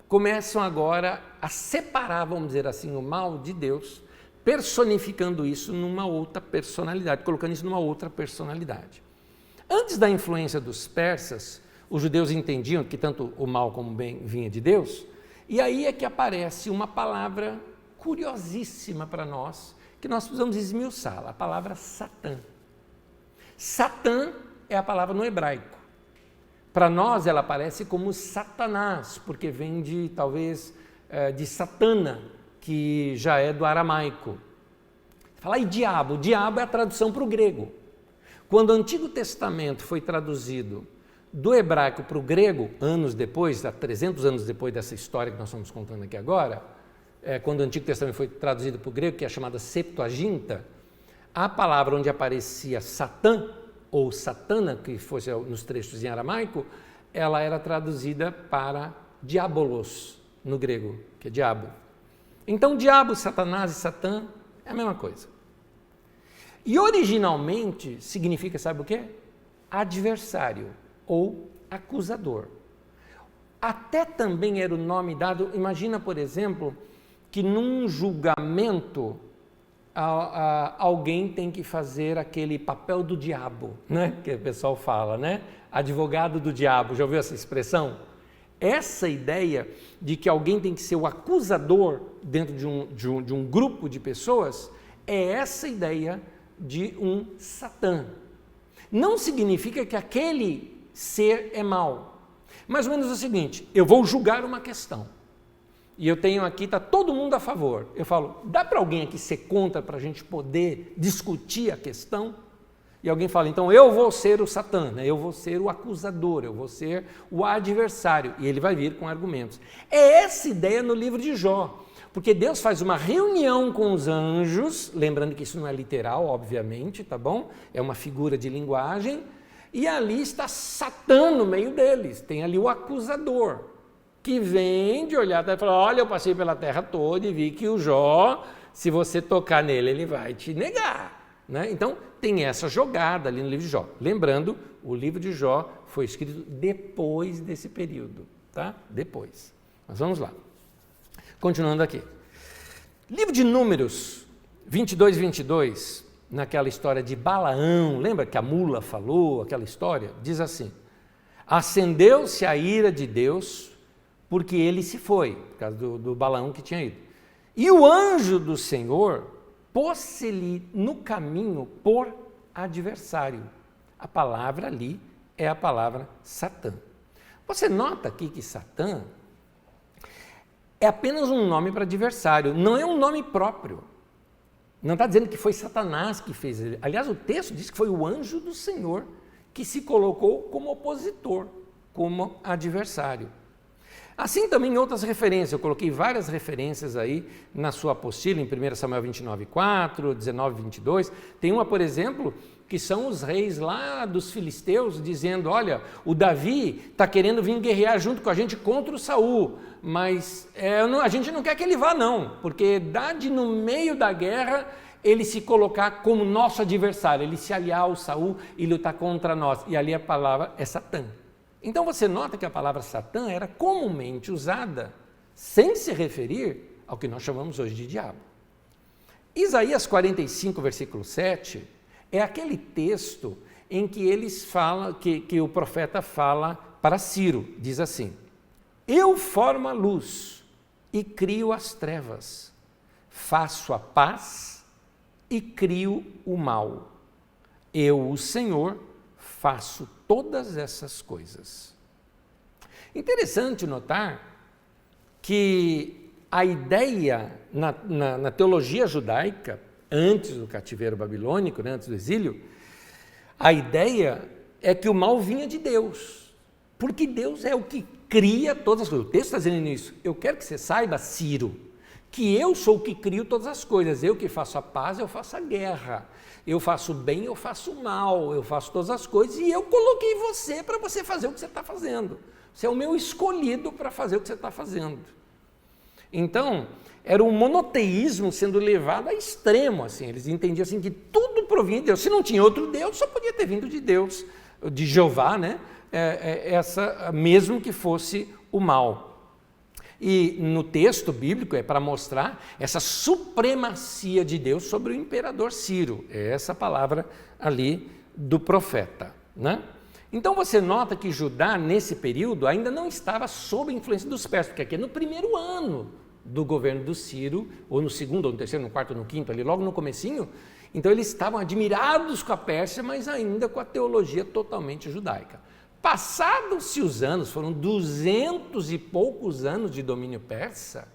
começam agora a separar, vamos dizer assim, o mal de Deus, personificando isso numa outra personalidade, colocando isso numa outra personalidade. Antes da influência dos persas, os judeus entendiam que tanto o mal como o bem vinha de Deus, e aí é que aparece uma palavra curiosíssima para nós, que nós precisamos esmiuçá-la, a palavra Satã. Satã é a palavra no hebraico. Para nós ela aparece como Satanás, porque vem de, talvez, de Satana, que já é do aramaico. Fala aí diabo, o diabo é a tradução para o grego. Quando o Antigo Testamento foi traduzido do hebraico para o grego, anos depois, 300 anos depois dessa história que nós estamos contando aqui agora, quando o Antigo Testamento foi traduzido para o grego, que é a chamada Septuaginta, a palavra onde aparecia Satã, ou Satana, que fosse nos trechos em aramaico, ela era traduzida para diabolos, no grego, que é diabo. Então, diabo, Satanás e Satã é a mesma coisa. E originalmente significa, sabe o quê? Adversário ou acusador. Até também era o nome dado, imagina, por exemplo, que num julgamento alguém tem que fazer aquele papel do diabo, né? Que o pessoal fala, né? Advogado do diabo, já ouviu essa expressão? Essa ideia de que alguém tem que ser o acusador dentro de um grupo de pessoas, é essa ideia de um Satã. Não significa que aquele ser é mau. Mais ou menos o seguinte, eu vou julgar uma questão. E eu tenho aqui, está todo mundo a favor. Eu falo, dá para alguém aqui ser contra para a gente poder discutir a questão? E alguém fala, então eu vou ser o Satã, né? Eu vou ser o acusador, eu vou ser o adversário. E ele vai vir com argumentos. É essa ideia no livro de Jó. Porque Deus faz uma reunião com os anjos, lembrando que isso não é literal, obviamente, tá bom? É uma figura de linguagem. E ali está Satã no meio deles. Tem ali o acusador, que vem de olhar e fala, olha, eu passei pela terra toda e vi que o Jó, se você tocar nele, ele vai te negar. Né? Então, tem essa jogada ali no livro de Jó. Lembrando, o livro de Jó foi escrito depois desse período, tá? Depois. Mas vamos lá. Continuando aqui. Livro de Números 22, 22, naquela história de Balaão, lembra que a mula falou, aquela história? Diz assim, acendeu-se a ira de Deus, porque ele se foi, por causa do Balaão que tinha ido. E o anjo do Senhor pôs-se-lhe no caminho por adversário. A palavra ali é a palavra Satã. Você nota aqui que Satã é apenas um nome para adversário, não é um nome próprio. Não está dizendo que foi Satanás que fez ele. Aliás, o texto diz que foi o anjo do Senhor que se colocou como opositor, como adversário. Assim também em outras referências, eu coloquei várias referências aí na sua apostila, em 1 Samuel 29:4, 19:22. Tem uma, por exemplo, que são os reis lá dos filisteus, dizendo, olha, o Davi está querendo vir guerrear junto com a gente contra o Saul, mas a gente não quer que ele vá não, porque dá de no meio da guerra ele se colocar como nosso adversário, ele se aliar ao Saul e lutar contra nós. E ali a palavra é Satã. Então você nota que a palavra Satã era comumente usada sem se referir ao que nós chamamos hoje de diabo. Isaías 45, versículo 7, é aquele texto em que eles falam, que o profeta fala para Ciro, diz assim, eu formo a luz e crio as trevas, faço a paz e crio o mal. Eu, o Senhor, faço todas essas coisas. Interessante notar que a ideia na teologia judaica, antes do cativeiro babilônico, né, antes do exílio, a ideia é que o mal vinha de Deus, porque Deus é o que cria todas as coisas. O texto está dizendo isso. Eu quero que você saiba, Ciro, que eu sou o que crio todas as coisas, eu que faço a paz, eu faço a guerra, eu faço o bem, eu faço o mal, eu faço todas as coisas e eu coloquei você para você fazer o que você está fazendo. Você é o meu escolhido para fazer o que você está fazendo. Então, era um monoteísmo sendo levado a extremo, assim, eles entendiam assim que tudo provinha de Deus. Se não tinha outro Deus, só podia ter vindo de Deus, de Jeová, né? Mesmo que fosse o mal. E no texto bíblico é para mostrar essa supremacia de Deus sobre o imperador Ciro. É essa palavra ali do profeta, né? Então você nota que Judá, nesse período, ainda não estava sob a influência dos persas, porque aqui é no primeiro ano do governo do Ciro, ou no segundo, ou no terceiro, no quarto, ou no quinto, ali logo no comecinho. Então eles estavam admirados com a Pérsia, mas ainda com a teologia totalmente judaica. Passados-se os anos, foram 200 e poucos anos de domínio persa,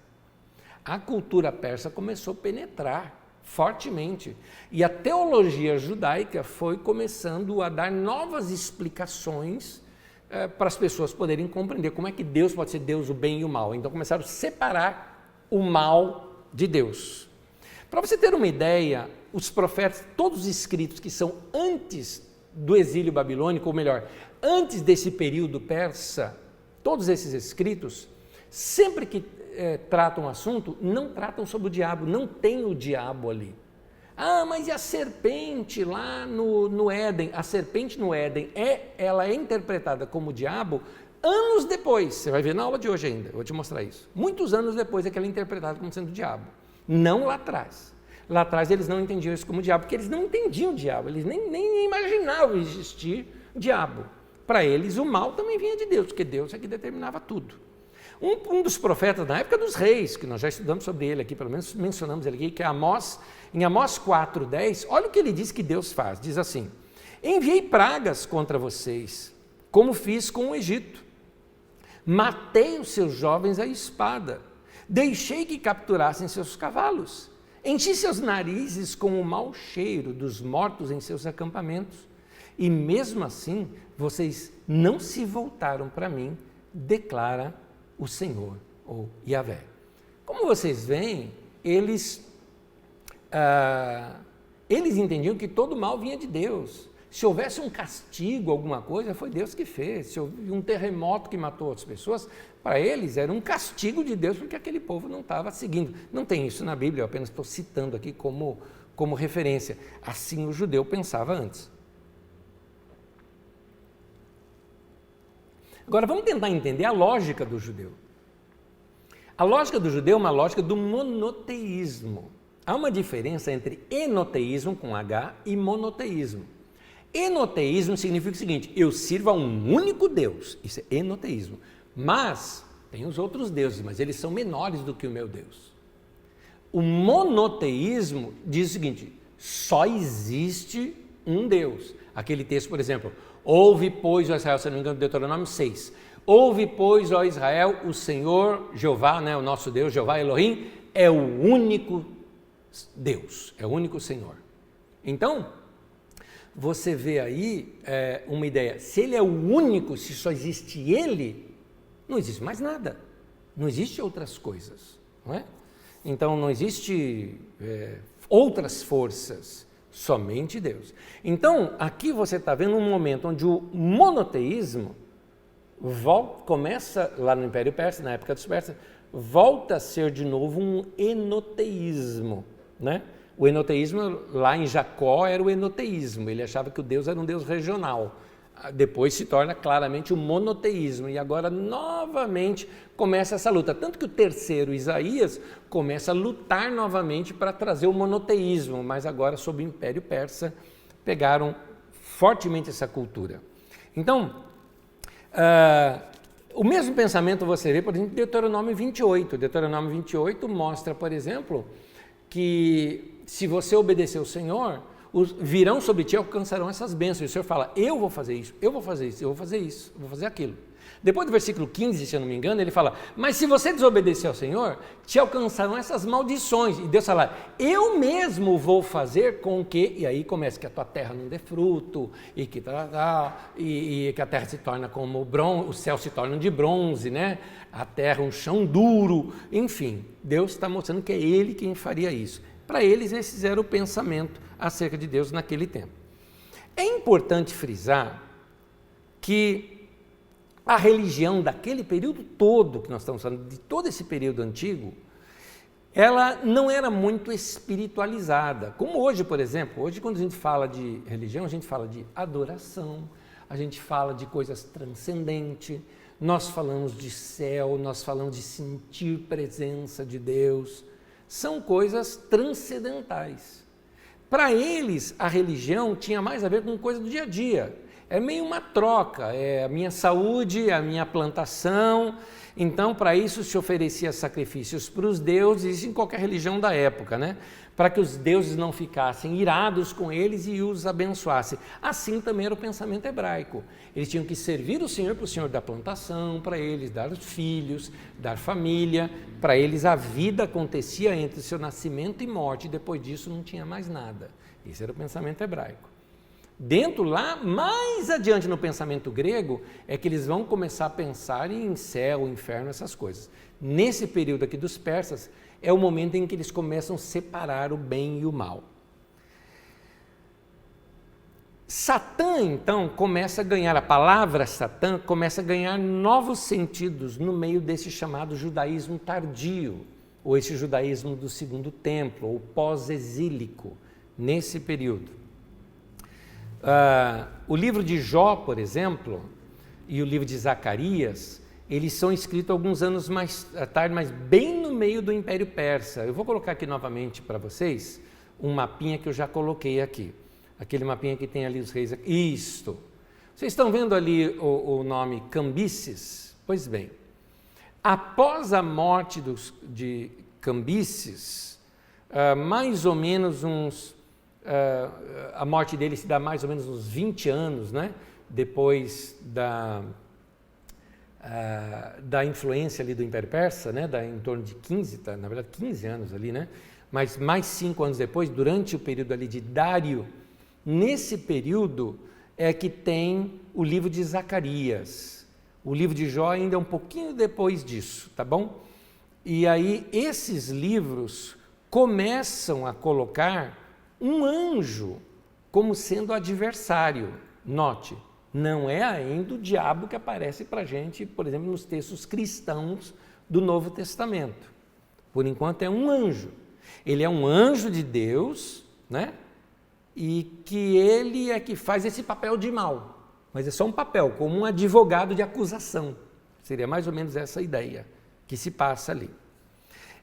a cultura persa começou a penetrar fortemente. E a teologia judaica foi começando a dar novas explicações para as pessoas poderem compreender como é que Deus pode ser Deus, o bem e o mal. Então começaram a separar o mal de Deus. Para você ter uma ideia, os profetas, todos os escritos que são antes do exílio babilônico, ou melhor, antes desse período persa, todos esses escritos, sempre que tratam o assunto, não tratam sobre o diabo, não tem o diabo ali. Ah, mas e a serpente lá no Éden? A serpente no Éden, ela é interpretada como diabo anos depois, você vai ver na aula de hoje ainda, eu vou te mostrar isso. Muitos anos depois é que ela é interpretada como sendo diabo, não lá atrás. Lá atrás eles não entendiam isso como diabo, porque eles não entendiam o diabo, eles nem imaginavam existir diabo. Para eles o mal também vinha de Deus, porque Deus é que determinava tudo. Um dos profetas na época dos reis, que nós já estudamos sobre ele aqui, pelo menos mencionamos ele aqui, que é Amós, em Amós 4:10, olha o que ele diz que Deus faz, diz assim: enviei pragas contra vocês, como fiz com o Egito, matei os seus jovens à espada, deixei que capturassem seus cavalos, enchi seus narizes com o mau cheiro dos mortos em seus acampamentos, e mesmo assim vocês não se voltaram para mim, declara o Senhor, ou Yahvé. Como vocês veem, eles entendiam que todo mal vinha de Deus. Se houvesse um castigo, alguma coisa, foi Deus que fez. Se houve um terremoto que matou outras pessoas, para eles era um castigo de Deus, porque aquele povo não estava seguindo. Não tem isso na Bíblia, eu apenas estou citando aqui como referência. Assim o judeu pensava antes. Agora vamos tentar entender a lógica do judeu. A lógica do judeu é uma lógica do monoteísmo. Há uma diferença entre enoteísmo com H e monoteísmo. Enoteísmo significa o seguinte: eu sirvo a um único Deus, isso é enoteísmo, mas tem os outros deuses, mas eles são menores do que o meu Deus. O monoteísmo diz o seguinte: só existe um Deus. Aquele texto, por exemplo, ouve, pois, ó Israel, se não me engano, Deuteronômio 6, ouve, pois, ó Israel, o Senhor, Jeová, o nosso Deus, Jeová Elohim, é o único Deus, é o único Senhor. Então, você vê aí uma ideia, se ele é o único, se só existe ele, não existe mais nada, não existe outras coisas, não é? Então não existe outras forças, somente Deus. Então aqui você está vendo um momento onde o monoteísmo começa lá no Império Persa, na época dos persas, volta a ser de novo um enoteísmo, né? O enoteísmo lá em Jacó era o enoteísmo, ele achava que o Deus era um Deus regional. Depois se torna claramente o monoteísmo e agora novamente começa essa luta. Tanto que o terceiro Isaías começa a lutar novamente para trazer o monoteísmo, mas agora sob o Império Persa pegaram fortemente essa cultura. Então, o mesmo pensamento você vê, por exemplo, em Deuteronômio 28. Deuteronômio 28 mostra, por exemplo, que se você obedecer ao Senhor, virão sobre ti e alcançarão essas bênçãos. E o Senhor fala, eu vou fazer isso, eu vou fazer isso, eu vou fazer isso, eu vou fazer aquilo. Depois do versículo 15, se eu não me engano, ele fala, mas se você desobedecer ao Senhor, te alcançarão essas maldições. E Deus fala, eu mesmo vou fazer com que, e aí começa que a tua terra não dê fruto, e que, e que a terra se torna como bronze, os céus se tornam de bronze, né? A terra um chão duro, enfim, Deus está mostrando que é Ele quem faria isso. Para eles, esse era o pensamento acerca de Deus naquele tempo. É importante frisar que a religião daquele período todo, que nós estamos falando, de todo esse período antigo, ela não era muito espiritualizada. Como hoje, por exemplo, hoje quando a gente fala de religião, a gente fala de adoração, a gente fala de coisas transcendentes, nós falamos de céu, nós falamos de sentir presença de Deus, são coisas transcendentais. Para eles, a religião tinha mais a ver com coisa do dia a dia. É meio uma troca, é a minha saúde, a minha plantação. Então, para isso se oferecia sacrifícios para os deuses, em qualquer religião da época, né? Para que os deuses não ficassem irados com eles e os abençoassem. Assim também era o pensamento hebraico. Eles tinham que servir o Senhor para o Senhor dar plantação, para eles dar filhos, dar família. Para eles a vida acontecia entre seu nascimento e morte, e depois disso não tinha mais nada. Esse era o pensamento hebraico. Dentro lá, mais adiante no pensamento grego, é que eles vão começar a pensar em céu, inferno, essas coisas. Nesse período aqui dos persas, é o momento em que eles começam a separar o bem e o mal. Satã, então, começa a ganhar, a palavra Satã começa a ganhar novos sentidos no meio desse chamado judaísmo tardio, ou esse judaísmo do segundo templo, ou pós-exílico, nesse período. O livro de Jó, por exemplo, e o livro de Zacarias, eles são escritos alguns anos mais tarde, mas bem no meio do Império Persa. Eu vou colocar aqui novamente para vocês, um mapinha que eu já coloquei aqui. Aquele mapinha que tem ali os reis. Isto. Vocês estão vendo ali o nome Cambises? Pois bem, após a morte de Cambises, mais ou menos a morte dele se dá mais ou menos uns 20 anos, né? Depois da influência ali do Império Persa, né? Em torno de 15 anos ali, né? Mas mais 5 anos depois, durante o período ali de Dário, nesse período é que tem o livro de Zacarias. O livro de Jó ainda é um pouquinho depois disso, tá bom? E aí esses livros começam a colocar um anjo como sendo adversário. Note, não é ainda o diabo que aparece para a gente, por exemplo, nos textos cristãos do Novo Testamento. Por enquanto é um anjo. Ele é um anjo de Deus, né? E que ele é que faz esse papel de mal, mas é só um papel, como um advogado de acusação. Seria mais ou menos essa ideia que se passa ali.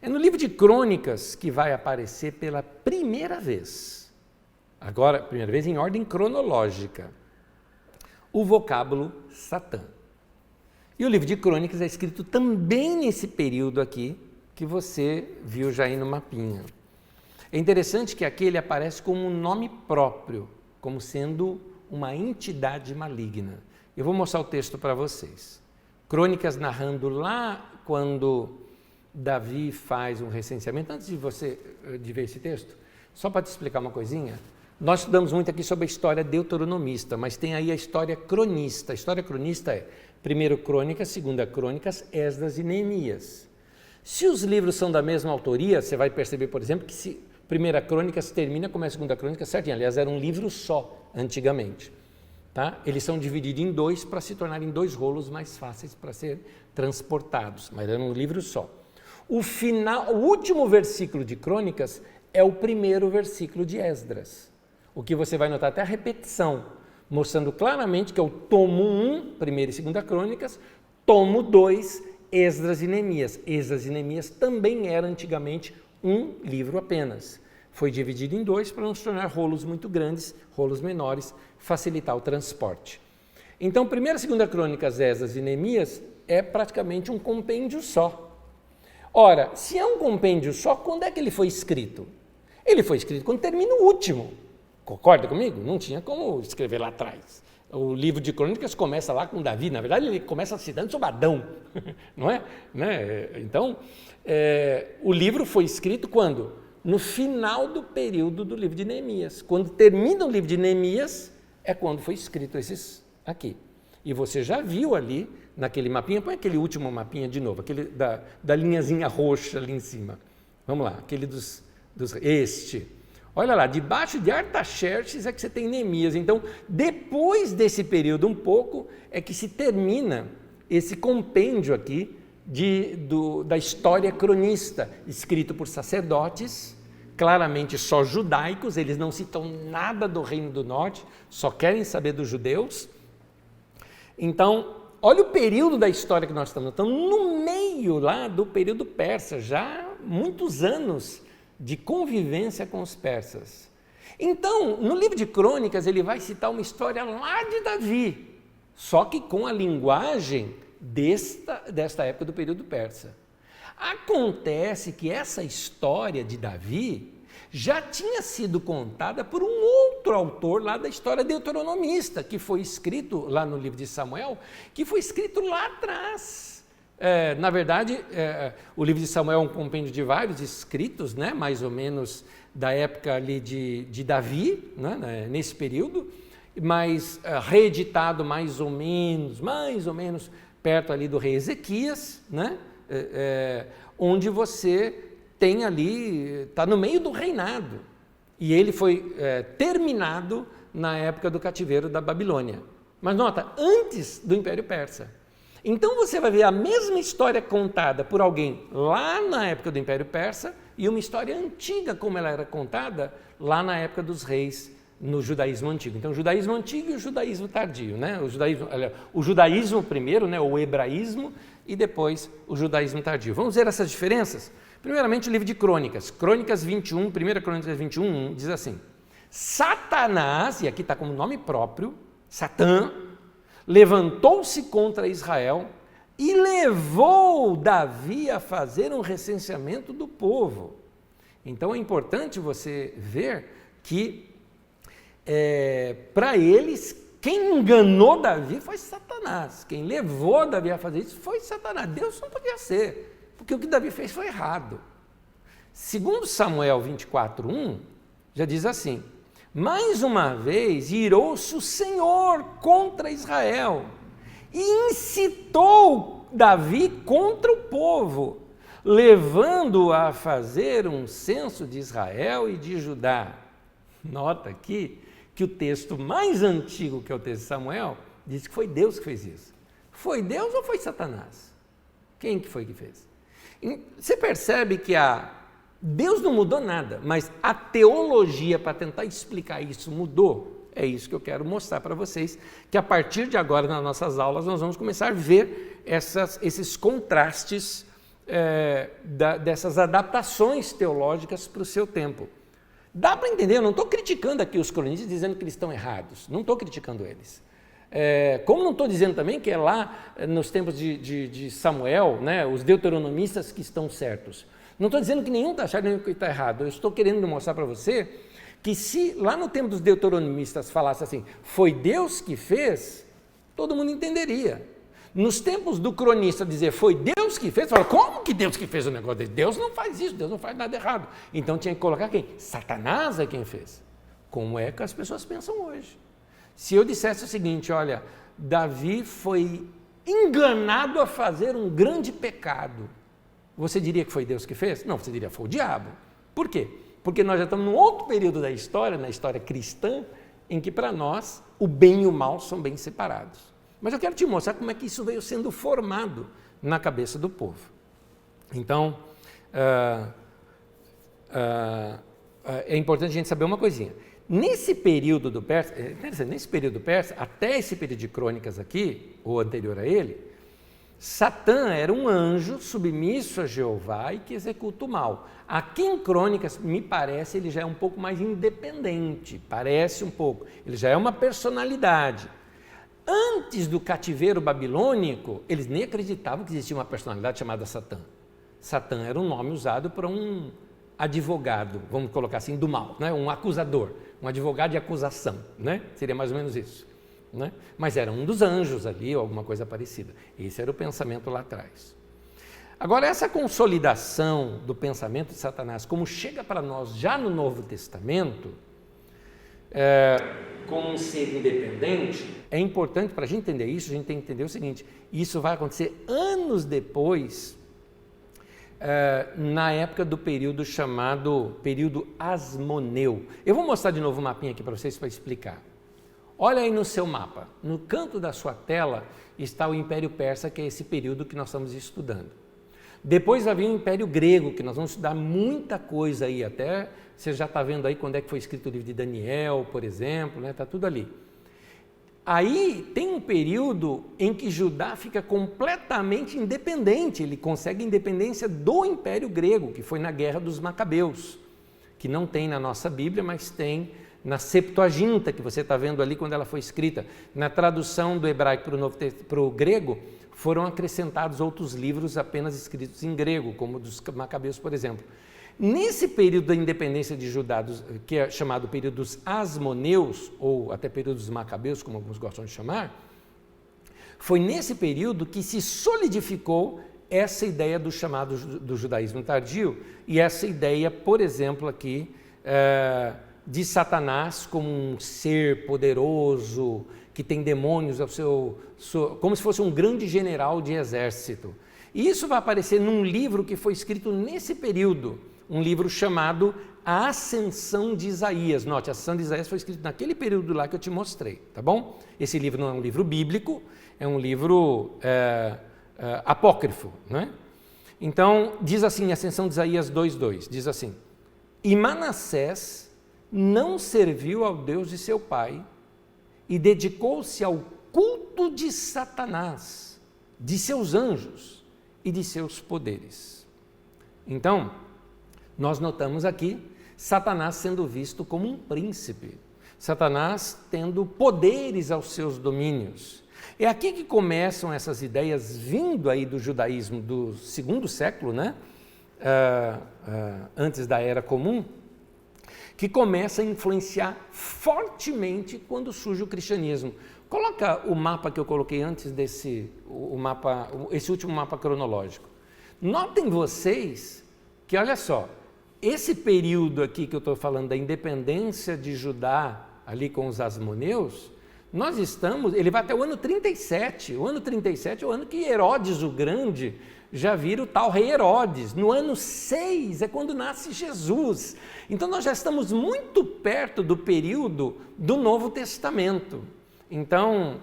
É no livro de Crônicas que vai aparecer pela primeira vez, agora, primeira vez em ordem cronológica, o vocábulo Satã. E o livro de Crônicas é escrito também nesse período aqui, que você viu já aí no mapinha. É interessante que aqui ele aparece como um nome próprio, como sendo uma entidade maligna. Eu vou mostrar o texto para vocês. Crônicas narrando lá quando Davi faz um recenseamento. Antes de ver esse texto, só para te explicar uma coisinha, nós estudamos muito aqui sobre a história deuteronomista, mas tem aí a história cronista. A história cronista é 1 Crônicas, 2 Crônicas, Esdras e Neemias. Se os livros são da mesma autoria, você vai perceber, por exemplo, que se 1 Crônicas termina como a 2 Crônicas certinho. Aliás, era um livro só antigamente. Tá? Eles são divididos em 2 para se tornarem 2 rolos mais fáceis para ser transportados, mas era um livro só. O último versículo de Crônicas é o primeiro versículo de Esdras. O que você vai notar até a repetição, mostrando claramente que é o tomo 1, 1ª e 2 Crônicas, tomo 2, Esdras e Neemias. Esdras e Neemias também era antigamente um livro apenas. Foi dividido em 2 para não se tornar rolos muito grandes, rolos menores, facilitar o transporte. Então, 1ª e 2 Crônicas, Esdras e Neemias é praticamente um compêndio só. Ora, se é um compêndio só, quando é que ele foi escrito? Ele foi escrito quando termina o último. Concorda comigo? Não tinha como escrever lá atrás. O livro de Crônicas começa lá com Davi, na verdade ele começa citando sobre Adão, não é? Né? Então, o livro foi escrito quando? No final do período do livro de Neemias. Quando termina o livro de Neemias, é quando foi escrito esses aqui. E você já viu ali, naquele mapinha, põe aquele último mapinha de novo, aquele da linhazinha roxa ali em cima. Vamos lá, aquele este. Olha lá, debaixo de Artaxerxes é que você tem Neemias. Então, depois desse período um pouco, é que se termina esse compêndio aqui da história cronista, escrito por sacerdotes, claramente só judaicos, eles não citam nada do Reino do Norte, só querem saber dos judeus. Então, olha o período da história que nós estamos no meio lá do período persa, já muitos anos de convivência com os persas. Então, no livro de Crônicas, ele vai citar uma história lá de Davi, só que com a linguagem desta época do período persa. Acontece que essa história de Davi já tinha sido contada por um outro autor lá da história deuteronomista, que foi escrito lá no livro de Samuel, que foi escrito lá atrás. Na verdade, o livro de Samuel é um compêndio de vários escritos, né, mais ou menos da época ali de Davi, né, nesse período, mas reeditado mais ou menos perto ali do rei Ezequias, né, onde você tem ali, está no meio do reinado, e ele foi terminado na época do cativeiro da Babilônia. Mas nota, antes do Império Persa. Então você vai ver a mesma história contada por alguém lá na época do Império Persa e uma história antiga como ela era contada lá na época dos reis no judaísmo antigo. Então o judaísmo antigo e o judaísmo tardio, né? O judaísmo primeiro, né? O hebraísmo, e depois o judaísmo tardio. Vamos ver essas diferenças? Primeiramente, o livro de Crônicas. Crônicas 21, 1 Crônicas 21, diz assim: Satanás, e aqui está como nome próprio, Satã, levantou-se contra Israel e levou Davi a fazer um recenseamento do povo. Então é importante você ver que, para eles, quem enganou Davi foi Satanás. Quem levou Davi a fazer isso foi Satanás. Deus não podia ser, porque o que Davi fez foi errado. Segundo Samuel 24:1, já diz assim: mais uma vez irou-se o Senhor contra Israel e incitou Davi contra o povo, levando-o a fazer um censo de Israel e de Judá. Nota aqui que o texto mais antigo, que é o texto de Samuel, diz que foi Deus que fez isso. Foi Deus ou foi Satanás? Quem que foi que fez? Você percebe que Deus não mudou nada, mas a teologia para tentar explicar isso mudou. É isso que eu quero mostrar para vocês, que a partir de agora nas nossas aulas nós vamos começar a ver esses contrastes dessas adaptações teológicas para o seu tempo. Dá para entender, eu não estou criticando aqui os cronistas dizendo que eles estão errados, não estou criticando eles. Como não estou dizendo também que é lá nos tempos de Samuel, né, os deuteronomistas que estão certos. Não estou dizendo que nenhum está certo, nenhum está errado. Eu estou querendo mostrar para você que se lá no tempo dos deuteronomistas falasse assim, foi Deus que fez, todo mundo entenderia. Nos tempos do cronista dizer foi Deus que fez, fala, como que Deus que fez o negócio dele? Deus não faz isso, Deus não faz nada errado. Então tinha que colocar quem? Satanás é quem fez. Como é que as pessoas pensam hoje? Se eu dissesse o seguinte, olha, Davi foi enganado a fazer um grande pecado, você diria que foi Deus que fez? Não, você diria foi o diabo. Por quê? Porque nós já estamos num outro período da história, na história cristã, em que para nós o bem e o mal são bem separados. Mas eu quero te mostrar como é que isso veio sendo formado na cabeça do povo. Então, é importante a gente saber uma coisinha. Nesse período do Persa, até esse período de Crônicas aqui, ou anterior a ele, Satã era um anjo submisso a Jeová e que executa o mal. Aqui em Crônicas, me parece, ele já é um pouco mais independente, parece um pouco. Ele já é uma personalidade. Antes do cativeiro babilônico, eles nem acreditavam que existia uma personalidade chamada Satã. Satã era um nome usado para um advogado, vamos colocar assim, do mal, né? Um acusador, um advogado de acusação, né? Seria mais ou menos isso. Né? Mas era um dos anjos ali, ou alguma coisa parecida. Esse era o pensamento lá atrás. Agora, essa consolidação do pensamento de Satanás, como chega para nós já no Novo Testamento, como um ser independente, é importante para a gente entender isso, a gente tem que entender o seguinte, isso vai acontecer anos depois, na época do período chamado período Asmoneu. Eu vou mostrar de novo o mapinha aqui para vocês para explicar. Olha aí no seu mapa, no canto da sua tela está o Império Persa, que é esse período que nós estamos estudando. Depois vai vir o Império Grego, que nós vamos estudar muita coisa aí, até você já está vendo aí quando é que foi escrito o livro de Daniel, por exemplo, né? Está tudo ali. Aí tem um período em que Judá fica completamente independente, ele consegue independência do Império Grego, que foi na Guerra dos Macabeus, que não tem na nossa Bíblia, mas tem na Septuaginta, que você está vendo ali quando ela foi escrita. Na tradução do hebraico para o grego, foram acrescentados outros livros apenas escritos em grego, como dos Macabeus, por exemplo. Nesse período da independência de Judá, que é chamado período dos Asmoneus, ou até período dos Macabeus, como alguns gostam de chamar, foi nesse período que se solidificou essa ideia do chamado do judaísmo tardio, e essa ideia, por exemplo, aqui, de Satanás como um ser poderoso, que tem demônios como se fosse um grande general de exército. E isso vai aparecer num livro que foi escrito nesse período, um livro chamado A Ascensão de Isaías. Note, a Ascensão de Isaías foi escrito naquele período lá que eu te mostrei, tá bom? Esse livro não é um livro bíblico, é um livro apócrifo, né? Então, diz assim, a Ascensão de Isaías 2:2, diz assim: E Manassés não serviu ao Deus de seu pai e dedicou-se ao culto de Satanás, de seus anjos e de seus poderes. Então, Nós notamos aqui Satanás sendo visto como um príncipe, Satanás tendo poderes aos seus domínios. É aqui que começam essas ideias vindo aí do judaísmo do segundo século, né? Antes da Era Comum, que começa a influenciar fortemente quando surge o cristianismo. Coloca o mapa que eu coloquei antes esse último mapa cronológico. Notem vocês que, olha só, esse período aqui que eu estou falando da independência de Judá, ali com os asmoneus, ele vai até o ano 37. O ano 37 é o ano que Herodes o Grande já vira o tal rei Herodes. No ano 6 é quando nasce Jesus. Então nós já estamos muito perto do período do Novo Testamento. Então,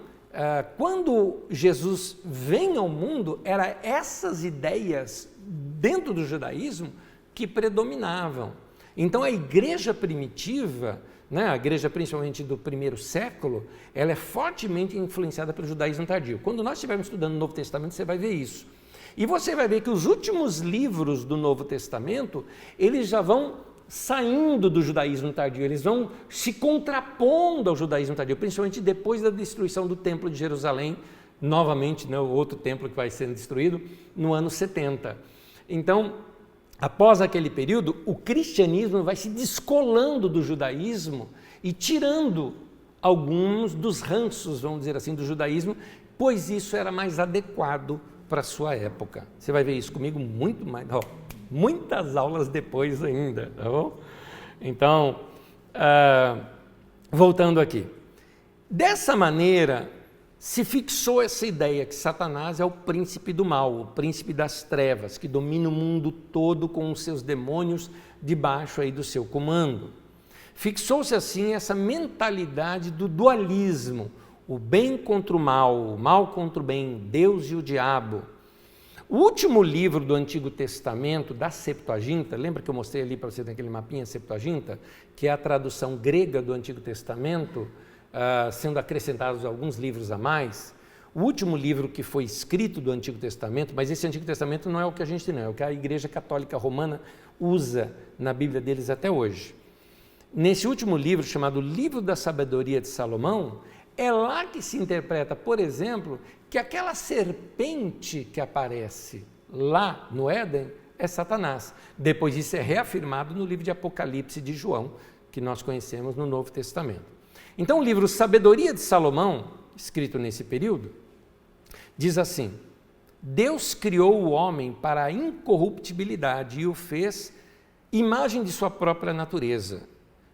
quando Jesus vem ao mundo, eram essas ideias dentro do judaísmo que predominavam. Então a igreja primitiva, né, a igreja principalmente do primeiro século, ela é fortemente influenciada pelo judaísmo tardio. Quando nós estivermos estudando o Novo Testamento, você vai ver isso. E você vai ver que os últimos livros do Novo Testamento, eles já vão saindo do judaísmo tardio, eles vão se contrapondo ao judaísmo tardio, principalmente depois da destruição do Templo de Jerusalém, novamente, né, o outro templo que vai sendo destruído, no ano 70. Então, após aquele período, o cristianismo vai se descolando do judaísmo e tirando alguns dos ranços, vamos dizer assim, do judaísmo, pois isso era mais adequado para a sua época. Você vai ver isso comigo muito mais, muitas aulas depois ainda, tá bom? Então, voltando aqui. Dessa maneira, se fixou essa ideia que Satanás é o príncipe do mal, o príncipe das trevas, que domina o mundo todo com os seus demônios debaixo aí do seu comando. Fixou-se assim essa mentalidade do dualismo, o bem contra o mal contra o bem, Deus e o diabo. O último livro do Antigo Testamento, da Septuaginta, lembra que eu mostrei ali para você naquele mapinha Septuaginta, que é a tradução grega do Antigo Testamento, sendo acrescentados alguns livros a mais. O último livro que foi escrito do Antigo Testamento, mas esse Antigo Testamento não é o que a gente tem, não, é o que a Igreja Católica Romana usa na Bíblia deles até hoje. Nesse último livro, chamado Livro da Sabedoria de Salomão, é lá que se interpreta, por exemplo, que aquela serpente que aparece lá no Éden é Satanás. Depois isso é reafirmado no livro de Apocalipse de João, que nós conhecemos no Novo Testamento. Então o livro Sabedoria de Salomão, escrito nesse período, diz assim: Deus criou o homem para a incorruptibilidade e o fez imagem de sua própria natureza.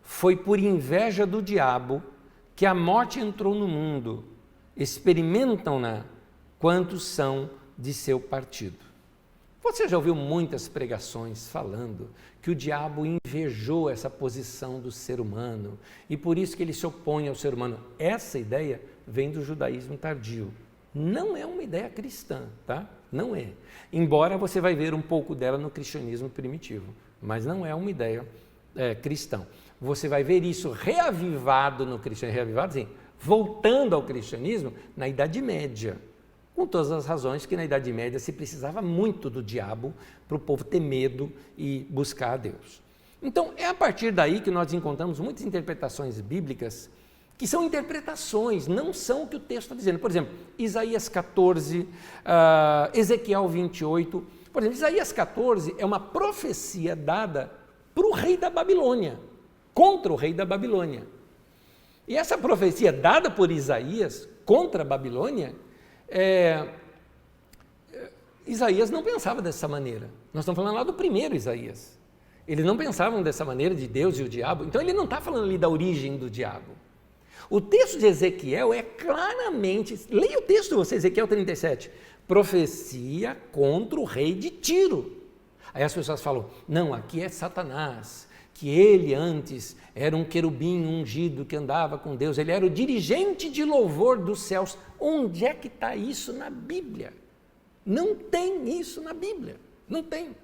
Foi por inveja do diabo que a morte entrou no mundo. Experimentam-na quantos são de seu partido. Você já ouviu muitas pregações falando que o diabo invejou essa posição do ser humano e por isso que ele se opõe ao ser humano. Essa ideia vem do judaísmo tardio. Não é uma ideia cristã, tá? Não é. Embora você vai ver um pouco dela no cristianismo primitivo, mas não é uma ideia cristã. Você vai ver isso reavivado no cristianismo, reavivado, sim, voltando ao cristianismo na Idade Média, com todas as razões que na Idade Média se precisava muito do diabo para o povo ter medo e buscar a Deus. Então, é a partir daí que nós encontramos muitas interpretações bíblicas que são interpretações, não são o que o texto está dizendo. Por exemplo, Isaías 14, Ezequiel 28. Por exemplo, Isaías 14 é uma profecia dada para o rei da Babilônia, contra o rei da Babilônia. E essa profecia dada por Isaías contra a Babilônia, Isaías não pensava dessa maneira. Nós estamos falando lá do primeiro Isaías. Eles não pensavam dessa maneira de Deus e o diabo, então ele não está falando ali da origem do diabo. O texto de Ezequiel é claramente, leia o texto de você, Ezequiel 37, profecia contra o rei de Tiro. Aí as pessoas falam, não, aqui é Satanás, que ele antes era um querubim ungido que andava com Deus, ele era o dirigente de louvor dos céus. Onde é que está isso na Bíblia? Não tem isso na Bíblia, não tem.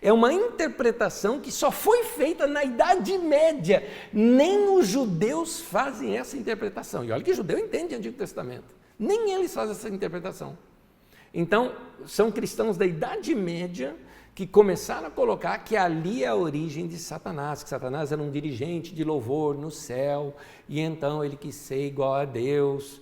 É uma interpretação que só foi feita na Idade Média. Nem os judeus fazem essa interpretação. E olha que judeu entende o Antigo Testamento. Nem eles fazem essa interpretação. Então, são cristãos da Idade Média que começaram a colocar que ali é a origem de Satanás, que Satanás era um dirigente de louvor no céu, e então ele quis ser igual a Deus.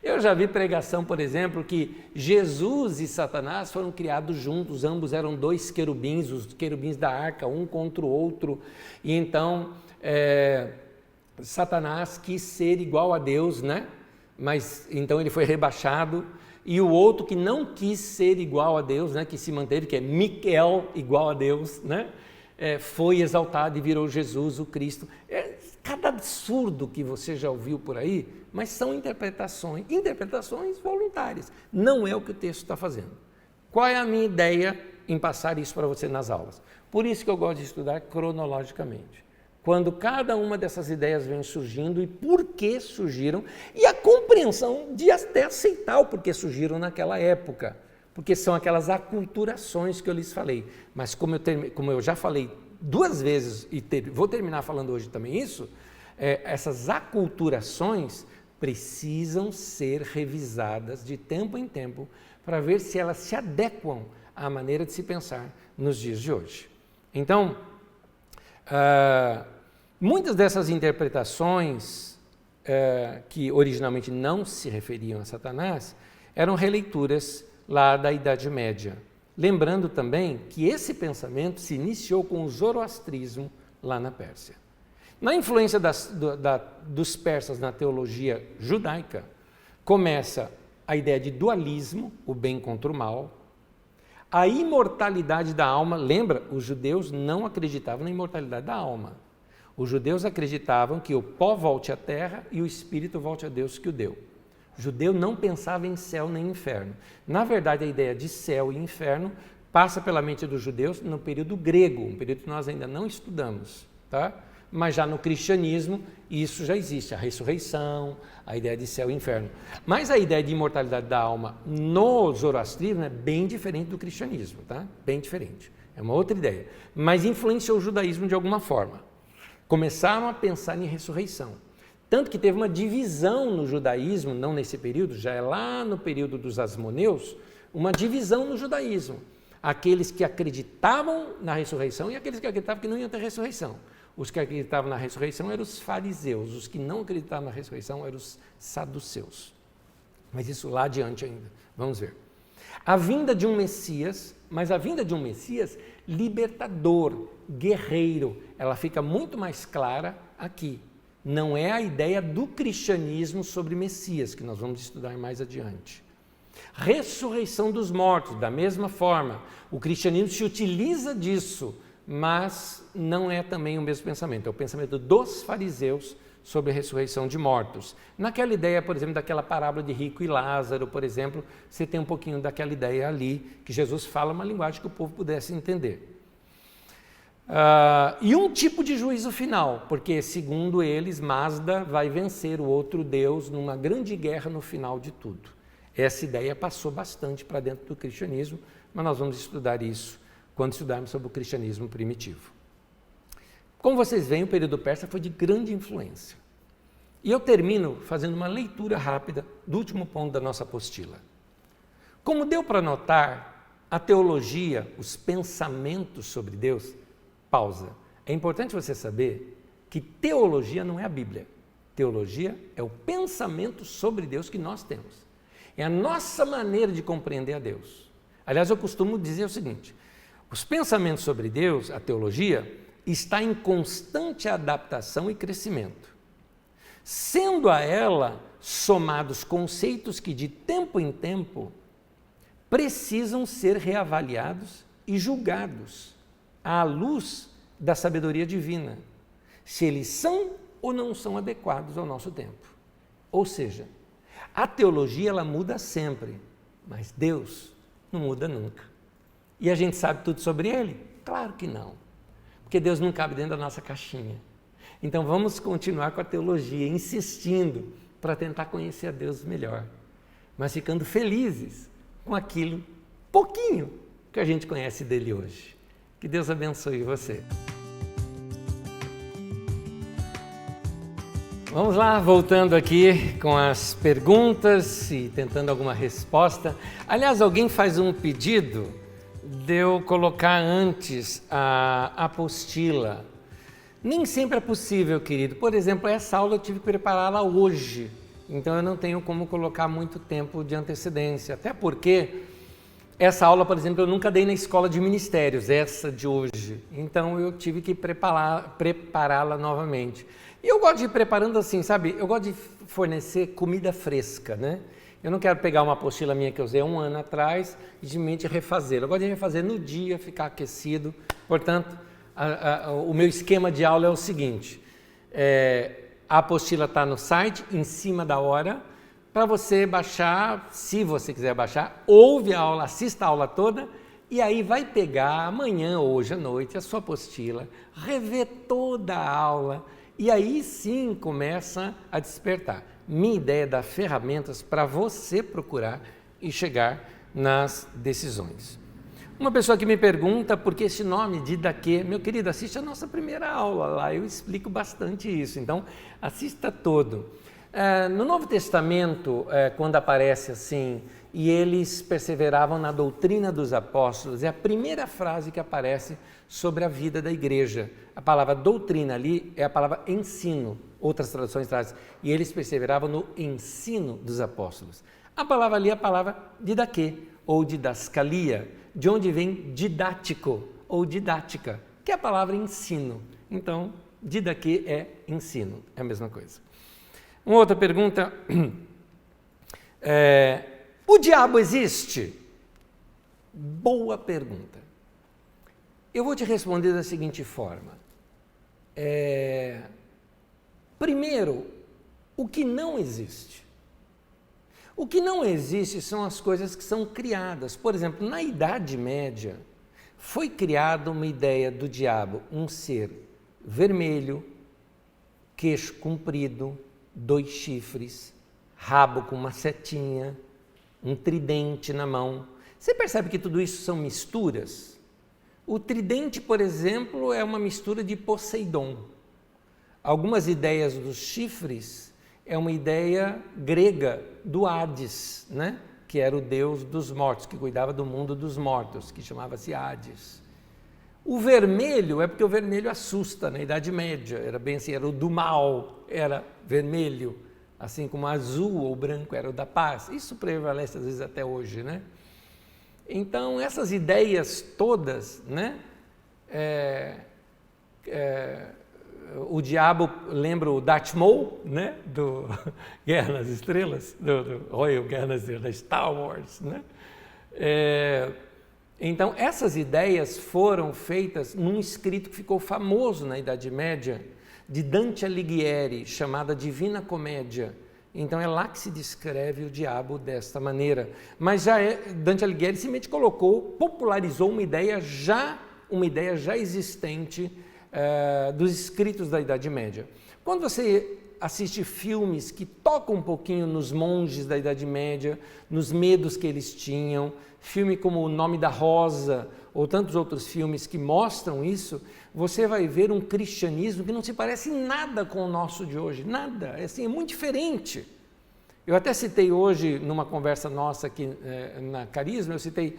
Eu já vi pregação, por exemplo, que Jesus e Satanás foram criados juntos, ambos eram dois querubins, os querubins da arca, um contra o outro, e então Satanás quis ser igual a Deus, né? Mas então ele foi rebaixado, e o outro que não quis ser igual a Deus, né? Que se manteve, que é Miquel igual a Deus, né? Foi exaltado e virou Jesus o Cristo. Cada absurdo que você já ouviu por aí, mas são interpretações voluntárias. Não é o que o texto está fazendo. Qual é a minha ideia em passar isso para você nas aulas? Por isso que eu gosto de estudar cronologicamente. Quando cada uma dessas ideias vem surgindo e por que surgiram, e a compreensão de até aceitar o porquê surgiram naquela época, porque são aquelas aculturações que eu lhes falei. Mas como eu já falei 2 vezes, e vou terminar falando hoje também isso, essas aculturações precisam ser revisadas de tempo em tempo para ver se elas se adequam à maneira de se pensar nos dias de hoje. Então, muitas dessas interpretações que originalmente não se referiam a Satanás eram releituras lá da Idade Média. Lembrando também que esse pensamento se iniciou com o zoroastrismo lá na Pérsia. Na influência dos persas na teologia judaica, começa a ideia de dualismo, o bem contra o mal, a imortalidade da alma. Lembra, os judeus não acreditavam na imortalidade da alma. Os judeus acreditavam que o pó volte à terra e o espírito volte a Deus que o deu. O judeu não pensava em céu nem inferno. Na verdade, a ideia de céu e inferno passa pela mente dos judeus no período grego, um período que nós ainda não estudamos, tá? Mas já no cristianismo isso já existe, a ressurreição, a ideia de céu e inferno. Mas a ideia de imortalidade da alma no zoroastrismo é bem diferente do cristianismo, tá? Bem diferente. É uma outra ideia. Mas influenciou o judaísmo de alguma forma. Começaram a pensar em ressurreição. Tanto que teve uma divisão no judaísmo, não nesse período, já é lá no período dos Asmoneus, uma divisão no judaísmo. Aqueles que acreditavam na ressurreição e aqueles que acreditavam que não iam ter ressurreição. Os que acreditavam na ressurreição eram os fariseus, os que não acreditavam na ressurreição eram os saduceus. Mas isso lá adiante ainda, vamos ver. A vinda de um Messias, mas a vinda de um Messias libertador, guerreiro, ela fica muito mais clara aqui. Não é a ideia do cristianismo sobre Messias, que nós vamos estudar mais adiante. Ressurreição dos mortos, da mesma forma. O cristianismo se utiliza disso, mas não é também o mesmo pensamento. É o pensamento dos fariseus sobre a ressurreição de mortos. Naquela ideia, por exemplo, daquela parábola de Rico e Lázaro, por exemplo, você tem um pouquinho daquela ideia ali, que Jesus fala uma linguagem que o povo pudesse entender. E um tipo de juízo final, porque segundo eles, Mazda vai vencer o outro Deus numa grande guerra no final de tudo. Essa ideia passou bastante para dentro do cristianismo, mas nós vamos estudar isso quando estudarmos sobre o cristianismo primitivo. Como vocês veem, o período persa foi de grande influência. E eu termino fazendo uma leitura rápida do último ponto da nossa apostila. Como deu para notar, a teologia, os pensamentos sobre Deus. Pausa. É importante você saber que teologia não é a Bíblia. Teologia é o pensamento sobre Deus que nós temos. É a nossa maneira de compreender a Deus. Aliás, eu costumo dizer o seguinte: os pensamentos sobre Deus, a teologia, está em constante adaptação e crescimento, sendo a ela somados conceitos que de tempo em tempo precisam ser reavaliados e julgados à luz da sabedoria divina, se eles são ou não são adequados ao nosso tempo. Ou seja, a teologia ela muda sempre, mas Deus não muda nunca. E a gente sabe tudo sobre Ele? Claro que não, porque Deus não cabe dentro da nossa caixinha. Então vamos continuar com a teologia, insistindo para tentar conhecer a Deus melhor, mas ficando felizes com aquilo pouquinho que a gente conhece dele hoje. Que Deus abençoe você. Vamos lá, voltando aqui com as perguntas e tentando alguma resposta. Aliás, alguém faz um pedido de eu colocar antes a apostila. Nem sempre é possível, querido. Por exemplo, essa aula eu tive que prepará-la hoje, então eu não tenho como colocar muito tempo de antecedência, até porque essa aula, por exemplo, eu nunca dei na escola de ministérios, essa de hoje, então eu tive que prepará-la novamente. E eu gosto de ir preparando assim, sabe? Eu gosto de fornecer comida fresca, né? Eu não quero pegar uma apostila minha que eu usei há um ano atrás e simplesmente refazer. Eu gosto de refazer no dia, ficar aquecido. Portanto, o meu esquema de aula é o seguinte, a apostila está no site, em cima da hora, para você baixar, se você quiser baixar, ouve a aula, assista a aula toda, e aí vai pegar amanhã ou hoje à noite a sua apostila, rever toda a aula, e aí sim começa a despertar. Minha ideia é dar ferramentas para você procurar e chegar nas decisões. Uma pessoa que me pergunta por que esse nome Didaquê. Meu querido, assiste a nossa primeira aula lá, eu explico bastante isso, então assista todo. No Novo Testamento, quando aparece assim, e eles perseveravam na doutrina dos apóstolos, é a primeira frase que aparece sobre a vida da igreja. A palavra doutrina ali é a palavra ensino, outras traduções trazem, e eles perseveravam no ensino dos apóstolos. A palavra ali é a palavra didaquê, ou didascalia, de onde vem didático, ou didática, que é a palavra ensino. Então, didaquê é ensino, é a mesma coisa. Uma outra pergunta, o diabo existe? Boa pergunta. Eu vou te responder da seguinte forma. Primeiro, o que não existe? O que não existe são as coisas que são criadas. Por exemplo, na Idade Média, foi criada uma ideia do diabo, um ser vermelho, queixo comprido, 2 chifres, rabo com uma setinha, um tridente na mão. Você percebe que tudo isso são misturas? O tridente, por exemplo, é uma mistura de Poseidon. Algumas ideias dos chifres é uma ideia grega do Hades, né? Que era o deus dos mortos, que cuidava do mundo dos mortos, que chamava-se Hades. O vermelho é porque o vermelho assusta na Idade Média, era bem assim, era o do mal, era vermelho, assim como azul ou branco era o da paz. Isso prevalece às vezes até hoje, né? Então, essas ideias todas, né? O diabo lembra o Darth Maul, né? Do Guerra nas Estrelas, do Royal Guerra nas Estrelas, da Star Wars, né? Então, essas ideias foram feitas num escrito que ficou famoso na Idade Média, de Dante Alighieri, chamada Divina Comédia. Então, é lá que se descreve o diabo desta maneira. Mas Dante Alighieri simplesmente popularizou uma ideia já existente dos escritos da Idade Média. Quando você assiste filmes que tocam um pouquinho nos monges da Idade Média, nos medos que eles tinham, filme como O Nome da Rosa, ou tantos outros filmes que mostram isso, você vai ver um cristianismo que não se parece em nada com o nosso de hoje, nada, é muito diferente. Eu até citei hoje, numa conversa nossa aqui na Carisma, eu citei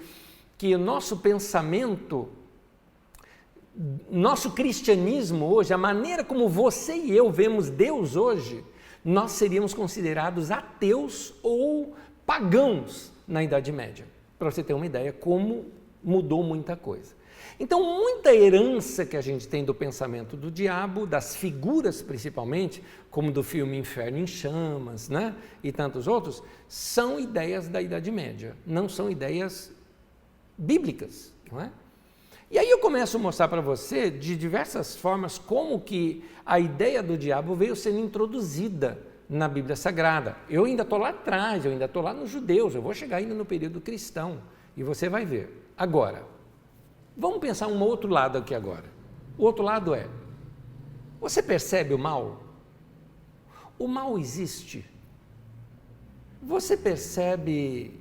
que o nosso pensamento, nosso cristianismo hoje, a maneira como você e eu vemos Deus hoje, nós seríamos considerados ateus ou pagãos na Idade Média, para você ter uma ideia como mudou muita coisa. Então, muita herança que a gente tem do pensamento do diabo, das figuras principalmente, como do filme Inferno em Chamas, né, e tantos outros, são ideias da Idade Média, não são ideias bíblicas, não é? E aí eu começo a mostrar para você, de diversas formas, como que a ideia do diabo veio sendo introduzida na Bíblia Sagrada. Eu ainda estou lá atrás, eu ainda estou lá nos judeus, eu vou chegar ainda no período cristão, e você vai ver. Agora, vamos pensar um outro lado aqui agora. O outro lado é, você percebe o mal? O mal existe. Você percebe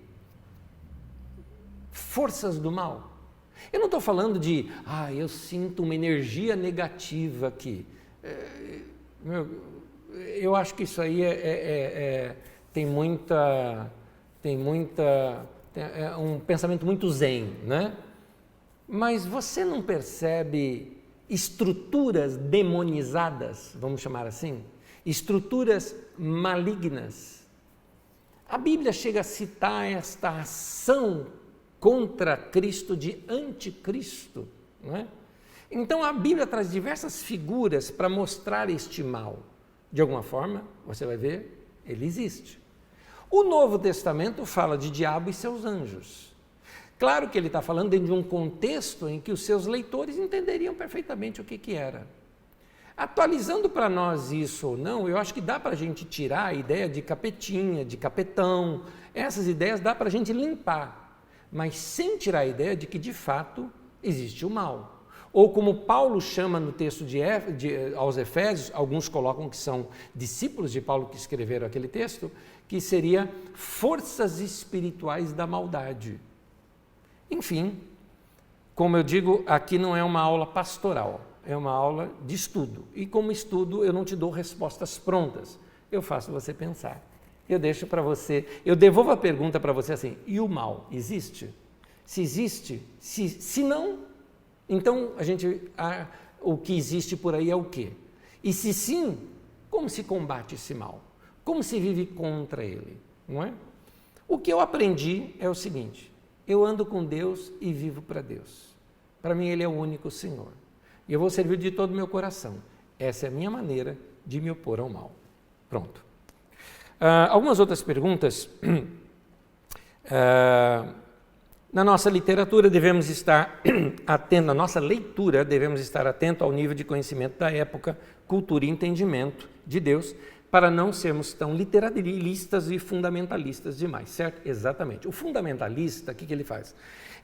forças do mal? Eu não estou falando de, eu sinto uma energia negativa aqui. Eu acho que isso aí tem um pensamento muito zen, né? mas você não percebe estruturas demonizadas, vamos chamar assim? Estruturas malignas. A Bíblia chega a citar esta ação contra Cristo de anticristo, não é? Então a Bíblia traz diversas figuras para mostrar este mal. De alguma forma, você vai ver, ele existe. O Novo Testamento fala de diabo e seus anjos. Claro que ele está falando dentro de um contexto em que os seus leitores entenderiam perfeitamente o que era. Atualizando para nós isso ou não, eu acho que dá para a gente tirar a ideia de capetinha, de capetão, essas ideias dá para a gente limpar, mas sem tirar a ideia de que de fato existe o mal. Ou como Paulo chama no texto aos Efésios, alguns colocam que são discípulos de Paulo que escreveram aquele texto, que seria forças espirituais da maldade. Enfim, como eu digo, aqui não é uma aula pastoral, é uma aula de estudo. E como estudo, eu não te dou respostas prontas, eu faço você pensar. Eu deixo para você, eu devolvo a pergunta para você assim, e o mal existe? Se existe, se não, então o que existe por aí é o quê? E se sim, como se combate esse mal? Como se vive contra ele? Não é? O que eu aprendi é o seguinte, eu ando com Deus e vivo para Deus. Para mim ele é o único Senhor. E eu vou servir de todo o meu coração. Essa é a minha maneira de me opor ao mal. Pronto. Algumas outras perguntas. Na nossa literatura devemos estar atentos, na nossa leitura devemos estar atentos ao nível de conhecimento da época, cultura e entendimento de Deus, para não sermos tão literalistas e fundamentalistas demais, certo? Exatamente. O fundamentalista, o que ele faz?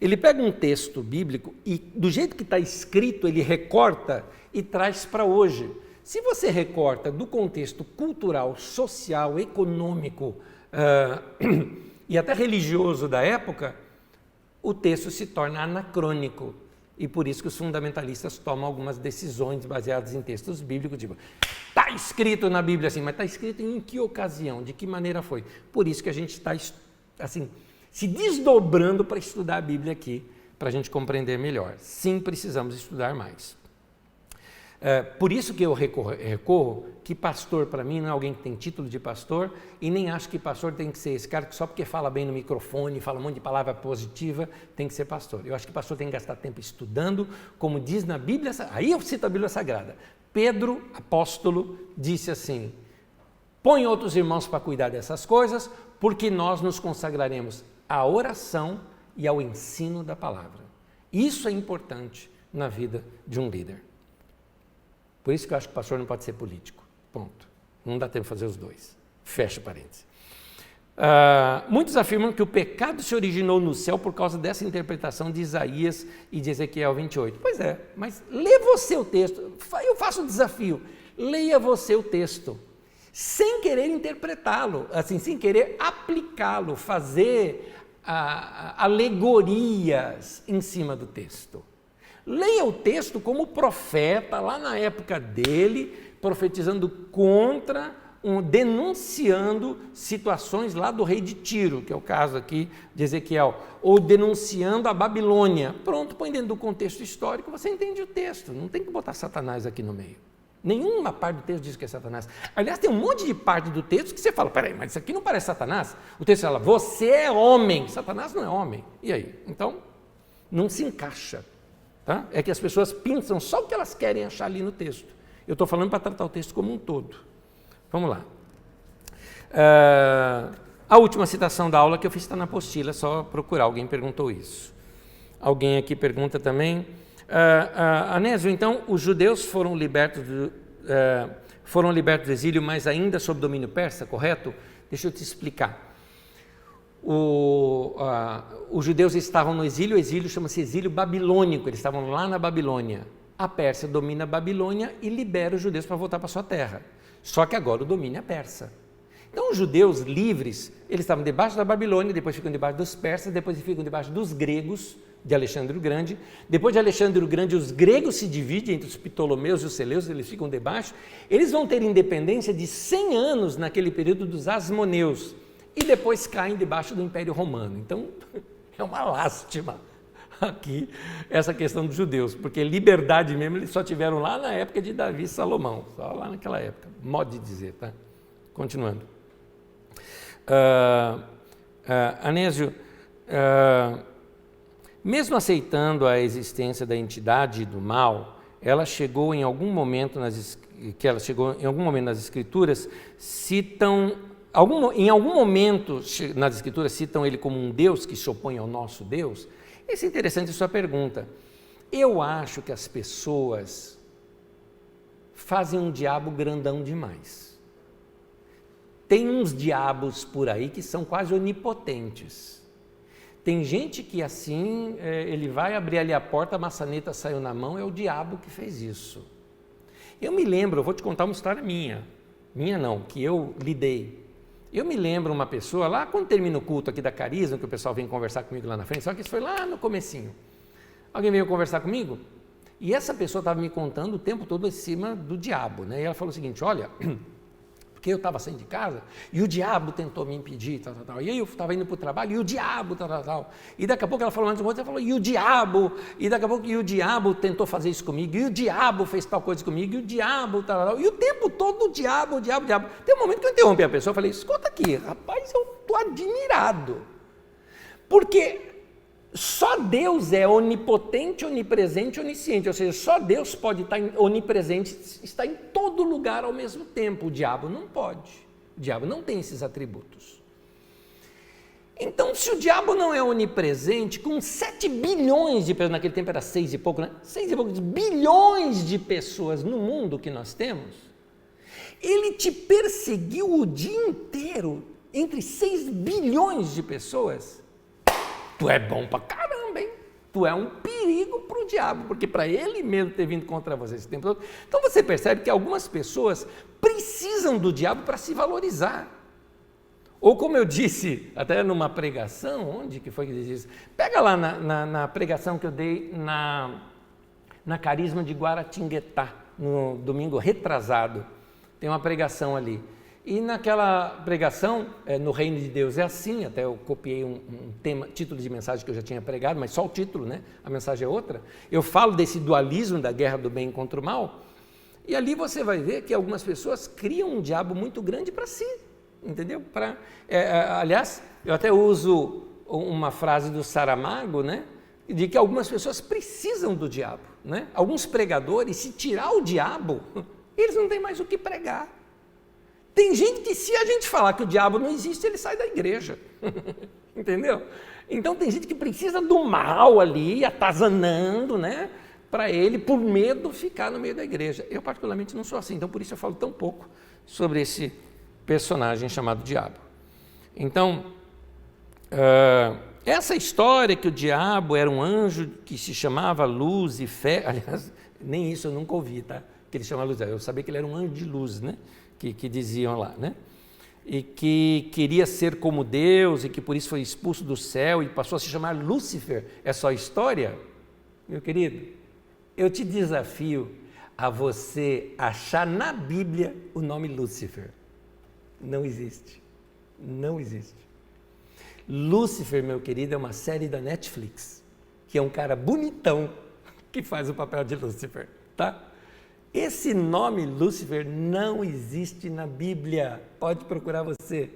Ele pega um texto bíblico e, do jeito que está escrito, ele recorta e traz para hoje. Se você recorta do contexto cultural, social, econômico e até religioso da época, o texto se torna anacrônico. E por isso que os fundamentalistas tomam algumas decisões baseadas em textos bíblicos, tipo, está escrito na Bíblia assim, mas está escrito em que ocasião, de que maneira foi? Por isso que a gente está assim, se desdobrando para estudar a Bíblia aqui, para a gente compreender melhor. Sim, precisamos estudar mais. Por isso que eu recorro que pastor para mim não é alguém que tem título de pastor e nem acho que pastor tem que ser esse cara que só porque fala bem no microfone, fala um monte de palavra positiva, tem que ser pastor. Eu acho que pastor tem que gastar tempo estudando, como diz na Bíblia, aí eu cito a Bíblia Sagrada. Pedro, apóstolo, disse assim, põe outros irmãos para cuidar dessas coisas, porque nós nos consagraremos à oração e ao ensino da palavra. Isso é importante na vida de um líder. Por isso que eu acho que o pastor não pode ser político. Ponto. Não dá tempo de fazer os dois. Fecha parênteses. Muitos afirmam que o pecado se originou no céu por causa dessa interpretação de Isaías e de Ezequiel 28. Pois é, mas lê você o texto. Eu faço um desafio. Leia você o texto. Sem querer interpretá-lo, assim, sem querer aplicá-lo, fazer alegorias em cima do texto. Leia o texto como profeta, lá na época dele, profetizando contra, denunciando situações lá do rei de Tiro, que é o caso aqui de Ezequiel, ou denunciando a Babilônia. Pronto, põe dentro do contexto histórico, você entende o texto, não tem que botar Satanás aqui no meio. Nenhuma parte do texto diz que é Satanás. Aliás, tem um monte de parte do texto que você fala, peraí, mas isso aqui não parece Satanás? O texto fala, você é homem, Satanás não é homem. E aí? Então, não se encaixa. Tá? É que as pessoas pensam só o que elas querem achar ali no texto. Eu estou falando para tratar o texto como um todo. Vamos lá. A última citação da aula que eu fiz está na apostila, é só procurar, alguém perguntou isso. Alguém aqui pergunta também. Anésio, então, os judeus foram libertos do exílio, mas ainda sob domínio persa, correto? Deixa eu te explicar. Os judeus estavam no exílio, o exílio chama-se exílio babilônico, eles estavam lá na Babilônia. A Pérsia domina a Babilônia e libera os judeus para voltar para sua terra. Só que agora o domínio é persa. Então os judeus livres, eles estavam debaixo da Babilônia, depois ficam debaixo dos persas, depois ficam debaixo dos gregos, de Alexandre o Grande. Depois de Alexandre o Grande, os gregos se dividem entre os Ptolomeus e os Seleus, eles ficam debaixo. Eles vão ter independência de 100 anos naquele período dos Asmoneus. E depois caem debaixo do Império Romano. Então, é uma lástima aqui essa questão dos judeus, porque liberdade mesmo eles só tiveram lá na época de Davi e Salomão, só lá naquela época, modo de dizer, tá? Continuando. Anésio, mesmo aceitando a existência da entidade do mal, ela chegou em algum momento nas escrituras, em algum momento nas escrituras citam ele como um Deus que se opõe ao nosso Deus. Isso é interessante a sua pergunta. Eu acho que as pessoas fazem um diabo grandão demais. Tem uns diabos por aí que são quase onipotentes. Tem gente que assim, ele vai abrir ali a porta, a maçaneta saiu na mão, é o diabo que fez isso. Eu me lembro, eu vou te contar uma história minha não, que eu lidei. Eu me lembro uma pessoa, lá quando termina o culto aqui da Carisma, que o pessoal vem conversar comigo lá na frente, só que isso foi lá no comecinho. Alguém veio conversar comigo e essa pessoa estava me contando o tempo todo em cima do diabo, né? E ela falou o seguinte, olha, porque eu estava saindo de casa e o diabo tentou me impedir, tal. E aí eu estava indo para o trabalho e o diabo, tal. E daqui a pouco ela falou mais um monte, ela falou, e o diabo, e daqui a pouco e o diabo tentou fazer isso comigo, e o diabo fez tal coisa comigo, e o diabo, tal. E o tempo todo o diabo. Tem um momento que eu interrompi a pessoa, eu falei, escuta aqui, rapaz, eu estou admirado, porque só Deus é onipotente, onipresente, onisciente, ou seja, só Deus pode estar onipresente, está em todo lugar ao mesmo tempo. O diabo não pode, o diabo não tem esses atributos. Então, se o diabo não é onipresente, com 7 bilhões de pessoas, naquele tempo era 6 e pouco, né? 6 e poucos bilhões de pessoas no mundo que nós temos, ele te perseguiu o dia inteiro, entre 6 bilhões de pessoas. Tu é bom pra caramba, hein? Tu é um perigo para o diabo, porque para ele mesmo ter vindo contra você esse tempo todo. Então você percebe que algumas pessoas precisam do diabo para se valorizar. Ou como eu disse, até numa pregação, onde que foi que ele disse? Pega lá na pregação que eu dei na Carisma de Guaratinguetá, no domingo retrasado. Tem uma pregação ali. E naquela pregação, no Reino de Deus é assim, até eu copiei um título de mensagem que eu já tinha pregado, mas só o título, né? A mensagem é outra. Eu falo desse dualismo da guerra do bem contra o mal, e ali você vai ver que algumas pessoas criam um diabo muito grande para si, entendeu? Aliás, eu até uso uma frase do Saramago, né? De que algumas pessoas precisam do diabo, né? Alguns pregadores, se tirar o diabo, eles não têm mais o que pregar. Tem gente que, se a gente falar que o diabo não existe, ele sai da igreja, entendeu? Então tem gente que precisa do mal ali, atazanando, né? Para ele, por medo, ficar no meio da igreja. Eu particularmente não sou assim, então por isso eu falo tão pouco sobre esse personagem chamado diabo. Então, essa história que o diabo era um anjo que se chamava Luz e Fé, aliás, nem isso eu nunca ouvi, tá? Que ele chamava Luz, eu sabia que ele era um anjo de luz, né? Que diziam lá, né? E que queria ser como Deus e que por isso foi expulso do céu e passou a se chamar Lúcifer. É só história? Meu querido, eu te desafio a você achar na Bíblia o nome Lúcifer. Não existe. Não existe. Lúcifer, meu querido, é uma série da Netflix, que é um cara bonitão que faz o papel de Lúcifer, tá? Esse nome Lúcifer não existe na Bíblia, pode procurar você.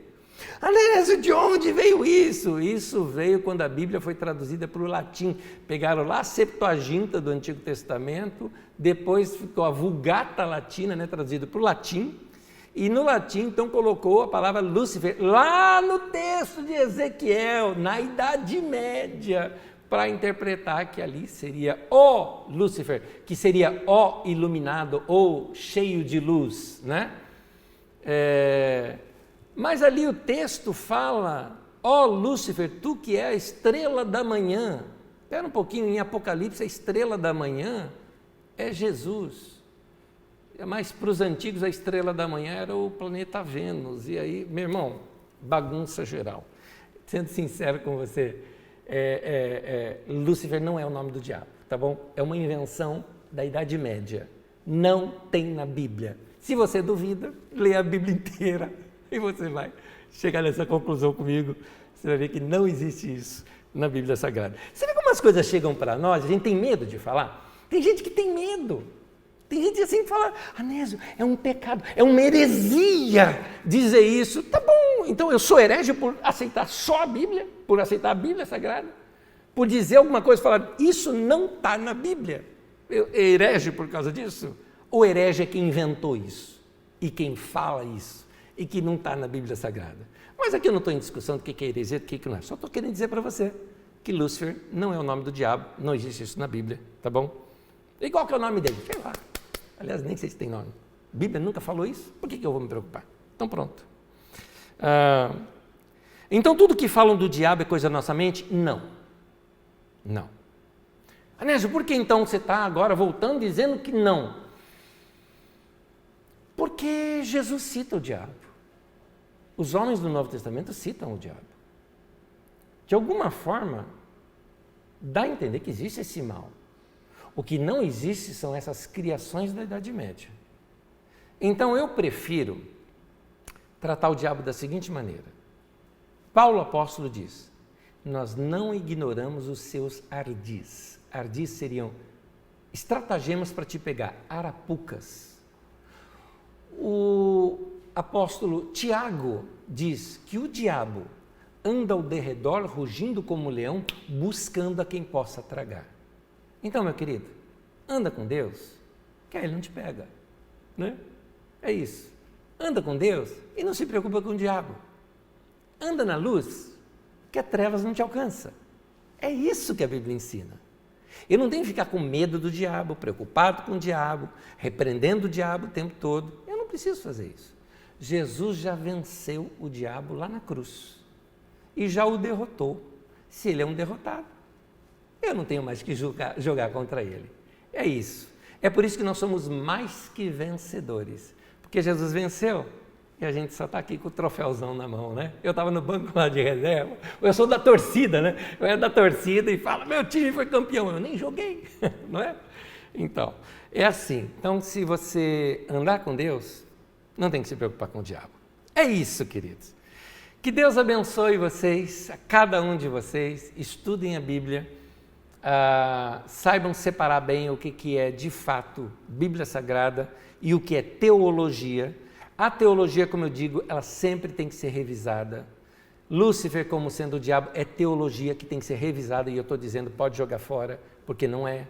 Aliás, de onde veio isso? Isso veio quando a Bíblia foi traduzida para o latim. Pegaram lá a Septuaginta do Antigo Testamento, depois ficou a Vulgata Latina, né, traduzida para o latim, e no latim então colocou a palavra Lúcifer, lá no texto de Ezequiel, na Idade Média, para interpretar que ali seria o Lúcifer, que seria o iluminado ou cheio de luz, né? Mas ali o texto fala, ó Lúcifer, tu que é a estrela da manhã. Espera um pouquinho, em Apocalipse a estrela da manhã é Jesus. Mas para os antigos a estrela da manhã era o planeta Vênus. E aí, meu irmão, bagunça geral. Sendo sincero com você, Lúcifer não é o nome do diabo, tá bom? É uma invenção da Idade Média. Não tem na Bíblia. Se você duvida, lê a Bíblia inteira e você vai chegar nessa conclusão comigo. Você vai ver que não existe isso. na Bíblia Sagrada. Você vê como as coisas chegam para nós, a gente tem medo de falar? Tem gente que tem medo. Tem gente assim que fala, Anésio, é um pecado, é uma heresia dizer isso. Tá bom, então eu sou herege por aceitar só a Bíblia, por aceitar a Bíblia Sagrada, por dizer alguma coisa, falar, isso não está na Bíblia. Eu herege por causa disso? Ou herege é quem inventou isso, e quem fala isso, e que não está na Bíblia Sagrada? Mas aqui eu não estou em discussão do que é heresia e do que não é. Só estou querendo dizer para você que Lúcifer não é o nome do diabo, não existe isso na Bíblia, tá bom? E qual que é o nome dele? Sei lá. Aliás, nem sei se tem nome. A Bíblia nunca falou isso, por que eu vou me preocupar? Então pronto. Então tudo que falam do diabo é coisa da nossa mente? Não. Não. Anésio, por que então você está agora voltando dizendo que não? Porque Jesus cita o diabo. Os homens do Novo Testamento citam o diabo. De alguma forma, dá a entender que existe esse mal. O que não existe são essas criações da Idade Média. Então eu prefiro tratar o diabo da seguinte maneira. Paulo apóstolo diz, nós não ignoramos os seus ardis. Ardis seriam estratagemas para te pegar, arapucas. O apóstolo Tiago diz que o diabo anda ao derredor, rugindo como um leão, buscando a quem possa tragar. Então, meu querido, anda com Deus, que aí ele não te pega, né? É isso. Anda com Deus e não se preocupa com o diabo. Anda na luz, que a trevas não te alcança. É isso que a Bíblia ensina. Eu não tenho que ficar com medo do diabo, preocupado com o diabo, repreendendo o diabo o tempo todo. Eu não preciso fazer isso. Jesus já venceu o diabo lá na cruz e já o derrotou. Se ele é um derrotado, eu não tenho mais que jogar contra ele. É isso. É por isso que nós somos mais que vencedores. Porque Jesus venceu e a gente só está aqui com o troféuzão na mão, né? Eu estava no banco lá de reserva, eu sou da torcida, né? Eu era da torcida e falo, meu time foi campeão, eu nem joguei, não é? Então, é assim. Então, se você andar com Deus, não tem que se preocupar com o diabo. É isso, queridos. Que Deus abençoe vocês, a cada um de vocês, estudem a Bíblia, saibam separar bem o que é de fato Bíblia Sagrada e o que é teologia. A teologia, como eu digo, ela sempre tem que ser revisada. Lúcifer, como sendo o diabo, é teologia que tem que ser revisada e eu estou dizendo, pode jogar fora, porque não é.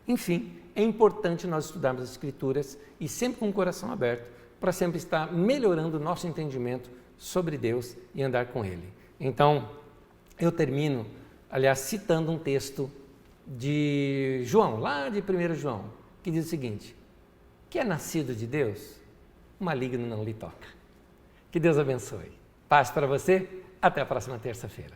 Enfim, é importante nós estudarmos as Escrituras e sempre com o coração aberto, para sempre estar melhorando o nosso entendimento sobre Deus e andar com Ele. Então, eu termino, aliás, citando um texto de João, lá de 1 João, que diz o seguinte, que é nascido de Deus, o maligno não lhe toca. Que Deus abençoe. Paz para você, até a próxima terça-feira.